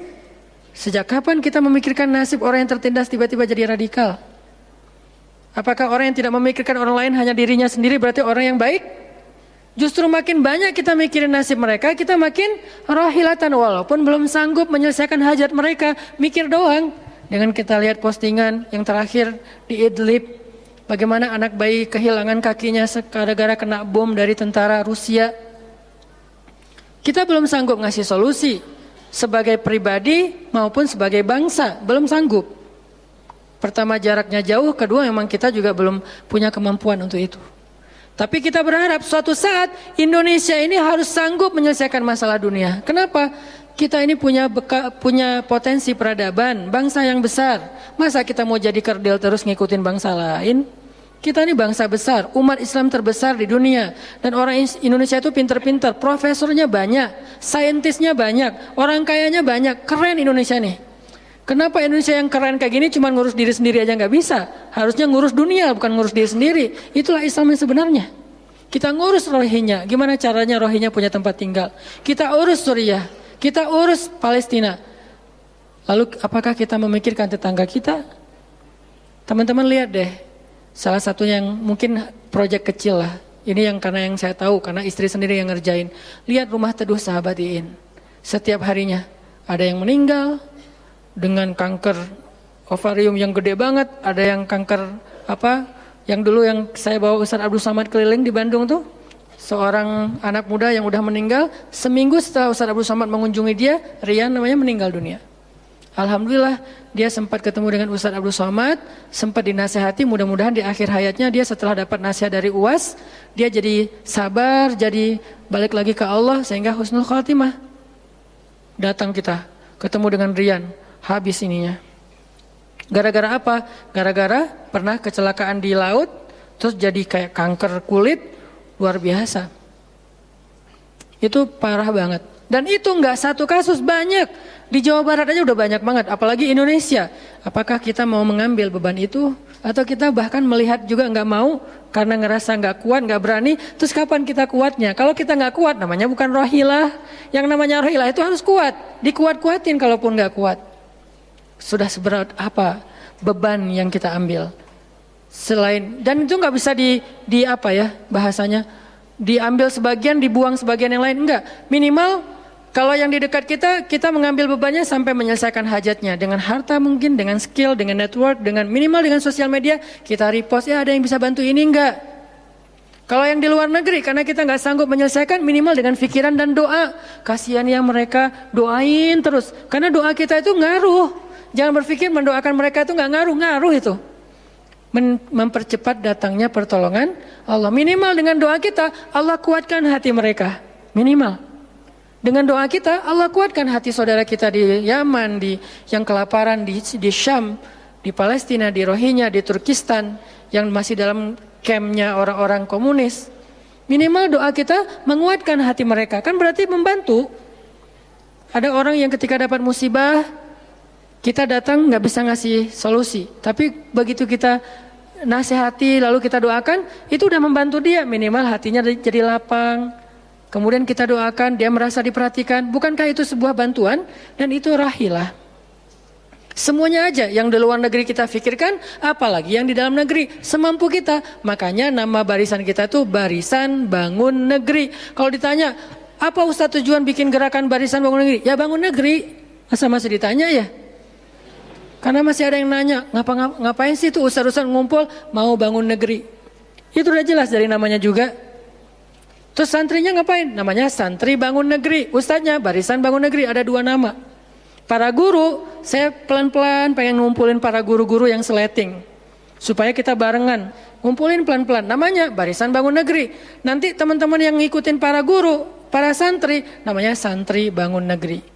Sejak kapan kita memikirkan nasib orang yang tertindas tiba-tiba jadi radikal? Apakah orang yang tidak memikirkan orang lain hanya dirinya sendiri berarti orang yang baik? Justru makin banyak kita mikirin nasib mereka, kita makin rohilatan walaupun belum sanggup menyelesaikan hajat mereka, mikir doang. Dengan kita lihat postingan yang terakhir di Idlib, bagaimana anak bayi kehilangan kakinya gara-gara kena bom dari tentara Rusia. Kita belum sanggup ngasih solusi sebagai pribadi maupun sebagai bangsa, belum sanggup. Pertama jaraknya jauh, kedua memang kita juga belum punya kemampuan untuk itu. Tapi kita berharap suatu saat Indonesia ini harus sanggup menyelesaikan masalah dunia. Kenapa? Kita ini punya potensi peradaban, bangsa yang besar. Masa kita mau jadi kerdil terus ngikutin bangsa lain? Kita ini bangsa besar, umat Islam terbesar di dunia. Dan orang Indonesia itu pinter-pinter, profesornya banyak, saintisnya banyak, orang kayanya banyak, keren Indonesia nih. Kenapa Indonesia yang keren kayak gini cuma ngurus diri sendiri aja nggak bisa? Harusnya ngurus dunia bukan ngurus diri sendiri. Itulah Islam yang sebenarnya. Kita ngurus Rohingya. Gimana caranya Rohingya punya tempat tinggal? Kita urus Suriah. Kita urus Palestina. Lalu apakah kita memikirkan tetangga kita? Teman-teman lihat deh. Salah satu yang mungkin proyek kecil lah. Ini yang karena yang saya tahu karena istri sendiri yang ngerjain. Lihat rumah teduh sahabat Iin. Setiap harinya ada yang meninggal dengan kanker ovarium yang gede banget, ada yang kanker yang dulu yang saya bawa Ustaz Abdul Somad keliling di Bandung tuh, seorang anak muda yang udah meninggal, seminggu setelah Ustaz Abdul Somad mengunjungi dia, Rian namanya, meninggal dunia. Alhamdulillah dia sempat ketemu dengan Ustaz Abdul Somad, sempat dinasehati, mudah-mudahan di akhir hayatnya dia setelah dapat nasihat dari UAS, dia jadi sabar, jadi balik lagi ke Allah sehingga husnul khatimah. Datang kita ketemu dengan Rian, habis ininya. Gara-gara apa? Gara-gara pernah kecelakaan di laut, terus jadi kayak kanker kulit, luar biasa. Itu parah banget. Dan itu nggak satu kasus, banyak. Di Jawa Barat aja udah banyak banget, apalagi Indonesia. Apakah kita mau mengambil beban itu? Atau kita bahkan melihat juga nggak mau, karena ngerasa nggak kuat, nggak berani. Terus kapan kita kuatnya? Kalau kita nggak kuat, namanya bukan rohilah. Yang namanya rohilah itu harus kuat. Dikuat-kuatin kalaupun nggak kuat. Sudah seberat apa beban yang kita ambil? Selain, dan itu nggak bisa di apa ya bahasanya, diambil sebagian, dibuang sebagian yang lain, enggak. Minimal kalau yang di dekat kita mengambil bebannya sampai menyelesaikan hajatnya dengan harta mungkin, dengan skill, dengan network, dengan minimal dengan sosial media kita repost, ya ada yang bisa bantu ini enggak. Kalau yang di luar negeri karena kita nggak sanggup menyelesaikan, minimal dengan pikiran dan doa. Kasihan yang mereka, doain terus, karena doa kita itu ngaruh. Jangan berpikir mendoakan mereka itu nggak ngaruh itu. Mempercepat datangnya pertolongan Allah. Minimal dengan doa kita, Allah kuatkan hati mereka. Minimal. Dengan doa kita, Allah kuatkan hati saudara kita di Yaman, yang kelaparan di Syam, di Palestina, di Rohingya, di Turkistan, yang masih dalam campnya orang-orang komunis. Minimal doa kita menguatkan hati mereka, kan berarti membantu. Ada orang yang ketika dapat musibah, kita datang nggak bisa ngasih solusi, tapi begitu kita nasihati lalu kita doakan, itu udah membantu dia, minimal hatinya jadi lapang. Kemudian kita doakan, dia merasa diperhatikan. Bukankah itu sebuah bantuan? Dan itu rahilah. Semuanya aja yang di luar negeri kita pikirkan, apalagi yang di dalam negeri, semampu kita. Makanya nama barisan kita tuh Barisan Bangun Negeri. Kalau ditanya, apa Ustadz tujuan bikin gerakan Barisan Bangun Negeri? Ya bangun negeri. Masa masih ditanya ya? Karena masih ada yang nanya, ngapain sih tuh ustadz-ustadz ngumpul mau bangun negeri? Itu udah jelas dari namanya juga. Terus santrinya ngapain? Namanya Santri Bangun Negeri. Ustadznya Barisan Bangun Negeri, ada 2 nama. Para guru, saya pelan-pelan pengen ngumpulin para guru-guru yang seleting. Supaya kita barengan. Ngumpulin pelan-pelan. Namanya Barisan Bangun Negeri. Nanti teman-teman yang ngikutin para guru, para santri, namanya Santri Bangun Negeri.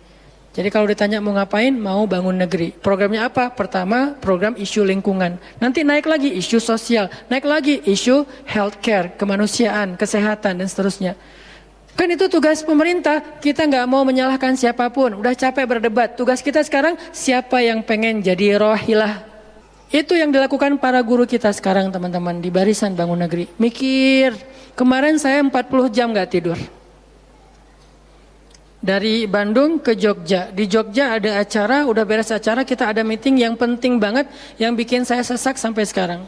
Jadi kalau ditanya mau ngapain, mau bangun negeri. Programnya apa? Pertama, program isu lingkungan. Nanti naik lagi isu sosial. Naik lagi isu healthcare, kemanusiaan, kesehatan, dan seterusnya. Kan itu tugas pemerintah. Kita nggak mau menyalahkan siapapun. Udah capek berdebat. Tugas kita sekarang, siapa yang pengen jadi rohilah. Itu yang dilakukan para guru kita sekarang, teman-teman. Di Barisan Bangun Negeri. Mikir. Kemarin saya 40 jam nggak tidur. Dari Bandung ke Jogja. Di Jogja ada acara, udah beres acara, kita ada meeting yang penting banget, yang bikin saya sesak sampai sekarang.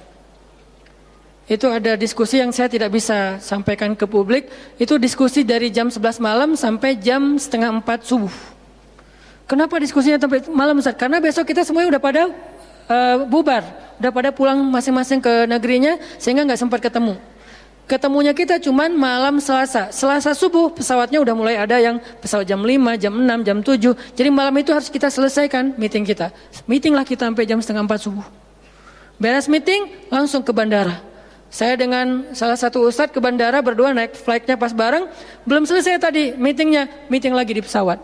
Itu ada diskusi yang saya tidak bisa sampaikan ke publik. Itu diskusi dari jam 11 malam sampai jam 3:30 subuh. Kenapa diskusinya sampai malam, Ustaz? Karena besok kita semuanya udah pada bubar. Udah pada pulang masing-masing ke negerinya, sehingga gak sempat ketemu. Ketemunya kita cuman malam Selasa. Selasa subuh pesawatnya udah mulai ada yang pesawat jam 5, jam 6, jam 7. Jadi malam itu harus kita selesaikan meeting kita. Meeting lah kita sampai jam 3:30 subuh. Beres meeting langsung ke bandara. Saya dengan salah satu ustadz ke bandara berdua, naik flightnya pas bareng. Belum selesai tadi meetingnya, meeting lagi di pesawat.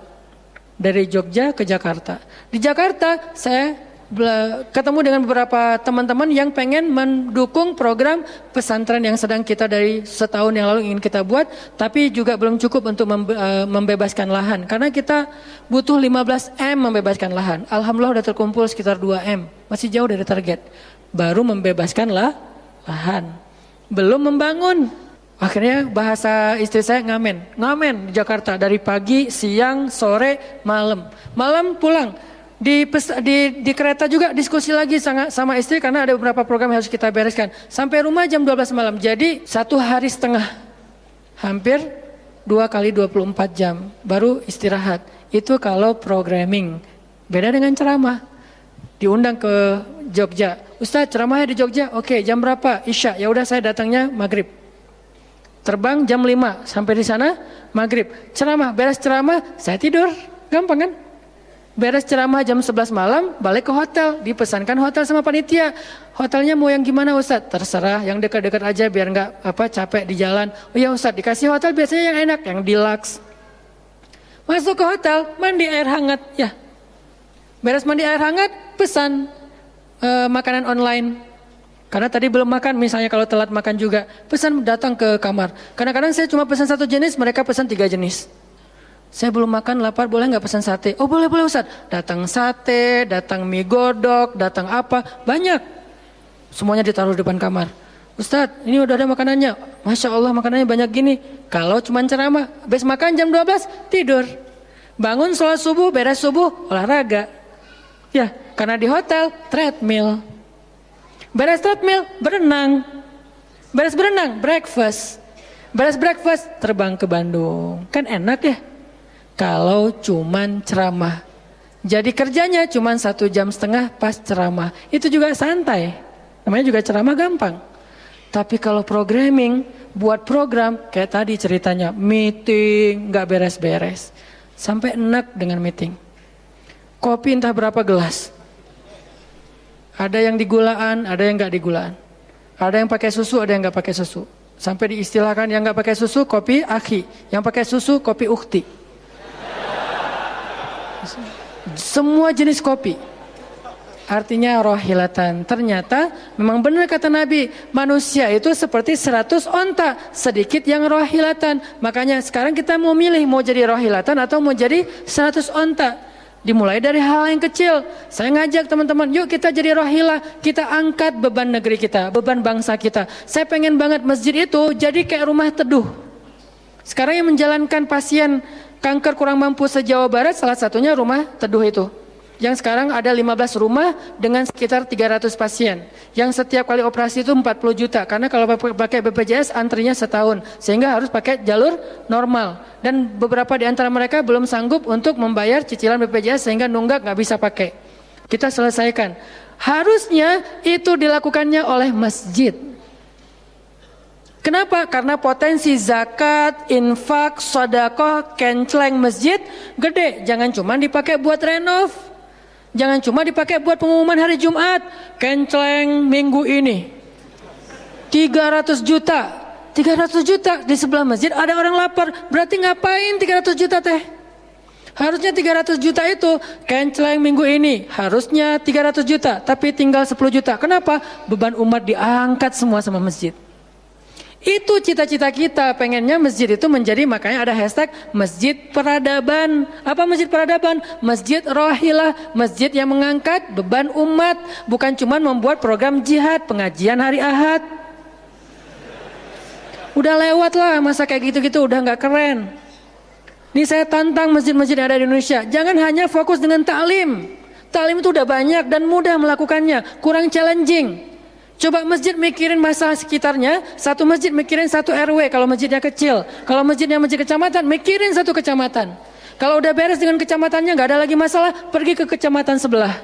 Dari Jogja ke Jakarta. Di Jakarta saya ketemu dengan beberapa teman-teman yang pengen mendukung program pesantren yang sedang kita dari setahun yang lalu ingin kita buat, tapi juga belum cukup untuk membebaskan lahan, karena kita butuh 15 M membebaskan lahan. Alhamdulillah udah terkumpul sekitar 2 M, masih jauh dari target. Baru membebaskan lahan, belum membangun. Akhirnya bahasa istri saya ngamen di Jakarta dari pagi, siang, sore, malam pulang. Di kereta juga diskusi lagi sama istri karena ada beberapa program yang harus kita bereskan. Sampai rumah jam 12 malam. Jadi 1 hari setengah. Hampir 2 kali 24 jam. Baru istirahat. Itu kalau programming. Beda dengan ceramah. Diundang ke Jogja. Ustadz ceramahnya di Jogja. Oke, jam berapa? Isya. Ya udah saya datangnya maghrib. Terbang jam 5. Sampai di sana maghrib. Ceramah. Beres ceramah saya tidur. Gampang kan? Beres ceramah jam 11 malam, balik ke hotel, dipesankan hotel sama panitia. Hotelnya mau yang gimana Ustadz? Terserah, yang dekat-dekat aja biar nggak capek di jalan. Oh ya Ustadz, dikasih hotel biasanya yang enak, yang deluxe. Masuk ke hotel, mandi air hangat, ya. Beres mandi air hangat, pesan makanan online. Karena tadi belum makan, misalnya kalau telat makan juga, pesan datang ke kamar. Kadang-kadang saya cuma pesan 1 jenis, mereka pesan 3 jenis. Saya belum makan, lapar, boleh nggak pesan sate? Oh boleh Ustaz. Datang sate, datang mie godok, datang apa, banyak. Semuanya ditaruh di depan kamar. Ustaz, ini udah ada makanannya. Masya Allah makanannya banyak gini. Kalau cuma ceramah, habis makan jam 12, tidur. Bangun sholat subuh, beres subuh, olahraga. Ya, karena di hotel, treadmill. Beres treadmill, berenang. Beres berenang, breakfast. Beres breakfast, terbang ke Bandung. Kan enak ya? Kalau cuman ceramah. Jadi kerjanya cuman 1,5 jam pas ceramah. Itu juga santai. Namanya juga ceramah gampang. Tapi kalau programming, buat program, kayak tadi ceritanya, meeting, gak beres-beres. Sampai enak dengan meeting. Kopi entah berapa gelas. Ada yang digulaan, ada yang gak digulaan. Ada yang pakai susu, ada yang gak pakai susu. Sampai diistilahkan yang gak pakai susu, kopi akhi. Yang pakai susu, kopi ukhti. Semua jenis kopi. Artinya rohilatan. Ternyata memang benar kata Nabi, manusia itu seperti 100 onta, sedikit yang rohilatan. Makanya sekarang kita mau milih mau jadi rohilatan atau mau jadi 100 onta. Dimulai dari hal yang kecil. Saya ngajak teman-teman, yuk kita jadi rohilah, kita angkat beban negeri kita, beban bangsa kita. Saya pengen banget masjid itu jadi kayak rumah teduh. Sekarang yang menjalankan pasien kanker kurang mampu se-Jawa Barat, salah satunya rumah teduh itu. Yang sekarang ada 15 rumah dengan sekitar 300 pasien. Yang setiap kali operasi itu 40 juta. Karena kalau pakai BPJS antrinya setahun. Sehingga harus pakai jalur normal. Dan beberapa di antara mereka belum sanggup untuk membayar cicilan BPJS sehingga nunggak nggak bisa pakai. Kita selesaikan. Harusnya itu dilakukannya oleh masjid. Kenapa? Karena potensi zakat, infak, sedekah, kenceleng masjid gede. Jangan cuma dipakai buat renov. Jangan cuma dipakai buat pengumuman hari Jumat. Kenceleng minggu ini 300 juta. 300 juta di sebelah masjid ada orang lapar. Berarti ngapain 300 juta teh? Harusnya 300 juta itu kenceleng minggu ini. Harusnya 300 juta. Tapi tinggal 10 juta. Kenapa? Beban umat diangkat semua sama masjid. Itu cita-cita kita, pengennya masjid itu menjadi, makanya ada hashtag masjid peradaban. Apa masjid peradaban? Masjid rohilah, masjid yang mengangkat beban umat, bukan cuma membuat program jihad, pengajian hari Ahad. Udah lewat lah masa kayak gitu-gitu, udah gak keren. Nih saya tantang masjid-masjid yang ada di Indonesia, jangan hanya fokus dengan taklim. Taklim itu udah banyak dan mudah melakukannya, kurang challenging. Coba masjid mikirin masalah sekitarnya, satu masjid mikirin satu RW kalau masjidnya kecil. Kalau masjidnya masjid kecamatan, mikirin satu kecamatan. Kalau udah beres dengan kecamatannya, gak ada lagi masalah, pergi ke kecamatan sebelah.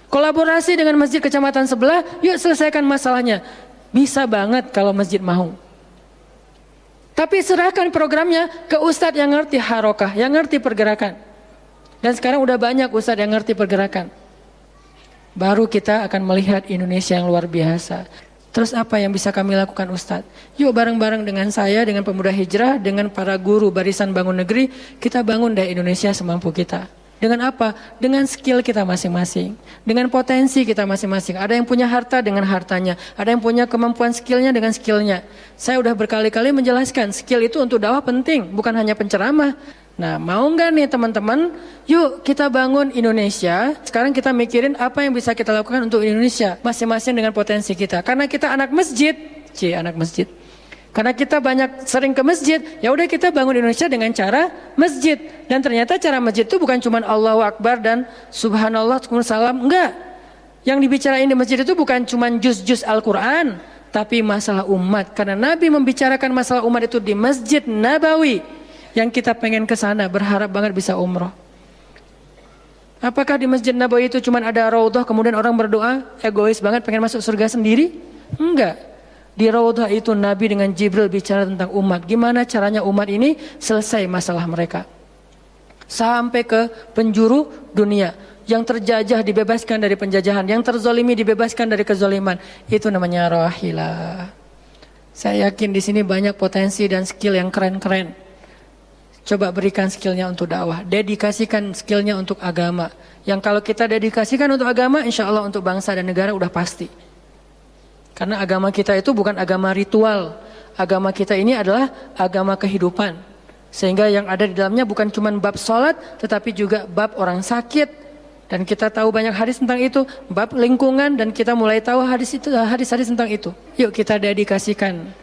Kolaborasi dengan masjid kecamatan sebelah, yuk selesaikan masalahnya. Bisa banget kalau masjid mau. Tapi serahkan programnya ke ustadz yang ngerti harokah, yang ngerti pergerakan. Dan sekarang udah banyak ustadz yang ngerti pergerakan. Baru kita akan melihat Indonesia yang luar biasa. Terus apa yang bisa kami lakukan Ustadz? Yuk bareng-bareng dengan saya, dengan pemuda hijrah, dengan para guru barisan bangun negeri, kita bangun deh Indonesia semampu kita. Dengan apa? Dengan skill kita masing-masing. Dengan potensi kita masing-masing. Ada yang punya harta dengan hartanya. Ada yang punya kemampuan skillnya dengan skillnya. Saya udah berkali-kali menjelaskan, skill itu untuk dakwah penting, bukan hanya penceramah. Nah, mau nggak nih teman-teman? Yuk kita bangun Indonesia. Sekarang kita mikirin apa yang bisa kita lakukan untuk Indonesia, masing-masing dengan potensi kita. Karena kita anak masjid, anak masjid. Karena kita banyak sering ke masjid, ya udah kita bangun Indonesia dengan cara masjid. Dan ternyata cara masjid itu bukan cuma Allahu Akbar dan Subhanallah, salam, enggak. Yang dibicarain di masjid itu bukan cuma juz-juz Al-Quran, tapi masalah umat. Karena Nabi membicarakan masalah umat itu di Masjid Nabawi. Yang kita pengen ke sana, berharap banget bisa umroh. Apakah di Masjid Nabawi itu cuma ada raudhah kemudian orang berdoa egois banget pengen masuk surga sendiri? Enggak. Di raudhah itu Nabi dengan Jibril bicara tentang umat. Gimana caranya umat ini selesai masalah mereka. Sampai ke penjuru dunia. Yang terjajah dibebaskan dari penjajahan, yang terzolimi dibebaskan dari kezoliman. Itu namanya rohilah. Saya yakin di sini banyak potensi dan skill yang keren-keren. Coba berikan skillnya untuk dakwah, dedikasikan skillnya untuk agama. Yang kalau kita dedikasikan untuk agama, insya Allah untuk bangsa dan negara udah pasti. Karena agama kita itu bukan agama ritual. Agama kita ini adalah agama kehidupan. Sehingga yang ada di dalamnya bukan cuma bab sholat, tetapi juga bab orang sakit. Dan kita tahu banyak hadis tentang itu, bab lingkungan, dan kita mulai tahu hadis-hadis tentang itu. Yuk kita dedikasikan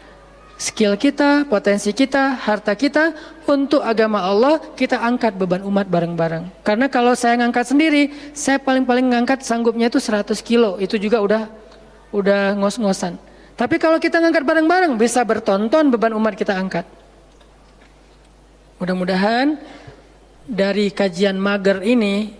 skill kita, potensi kita, harta kita untuk agama Allah, kita angkat beban umat bareng-bareng. Karena kalau saya ngangkat sendiri, saya paling-paling ngangkat sanggupnya itu 100 kilo, itu juga udah ngos-ngosan. Tapi kalau kita ngangkat bareng-bareng, bisa bertonton beban umat kita angkat. Mudah-mudahan dari kajian mager ini,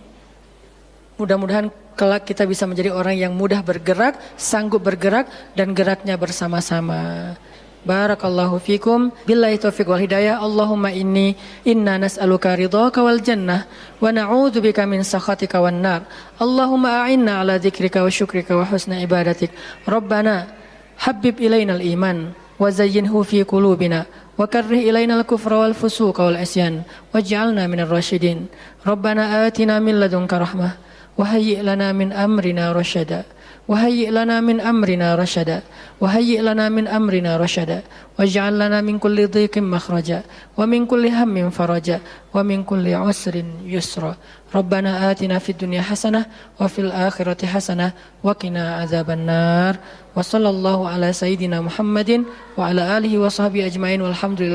mudah-mudahan kelak kita bisa menjadi orang yang mudah bergerak, sanggup bergerak, dan geraknya bersama-sama. Barakallahu fikum, billahi taufiq wal hidayah. Allahumma inna nas'aluka ridhaka wal jannah wa na'udzubika min sakhatika wan nar. Allahumma a'inna ala dzikrika wa syukrika wa husna ibadatik. Rabbana habbib ilainal iman wa zayyinhu fi qulubina وكره إلينا الكفر والفسوق والعصيان واجعلنا من الراشدين ربنا آتنا من لدنك رحمة وهيئ لنا من أمرنا رشدا وهيئ لنا من أمرنا رشدا وهيئ لنا من أمرنا رشدا واجعل لنا من كل ضيق مخرجا ومن كل هم فرجا ومن كل عسر يسرا ربنا آتنا في الدنيا حسنة وفي الآخرة حسنة وقنا عذاب النار وصلى الله على سيدنا محمد وعلى آله وصحبه أجمعين والحمد لله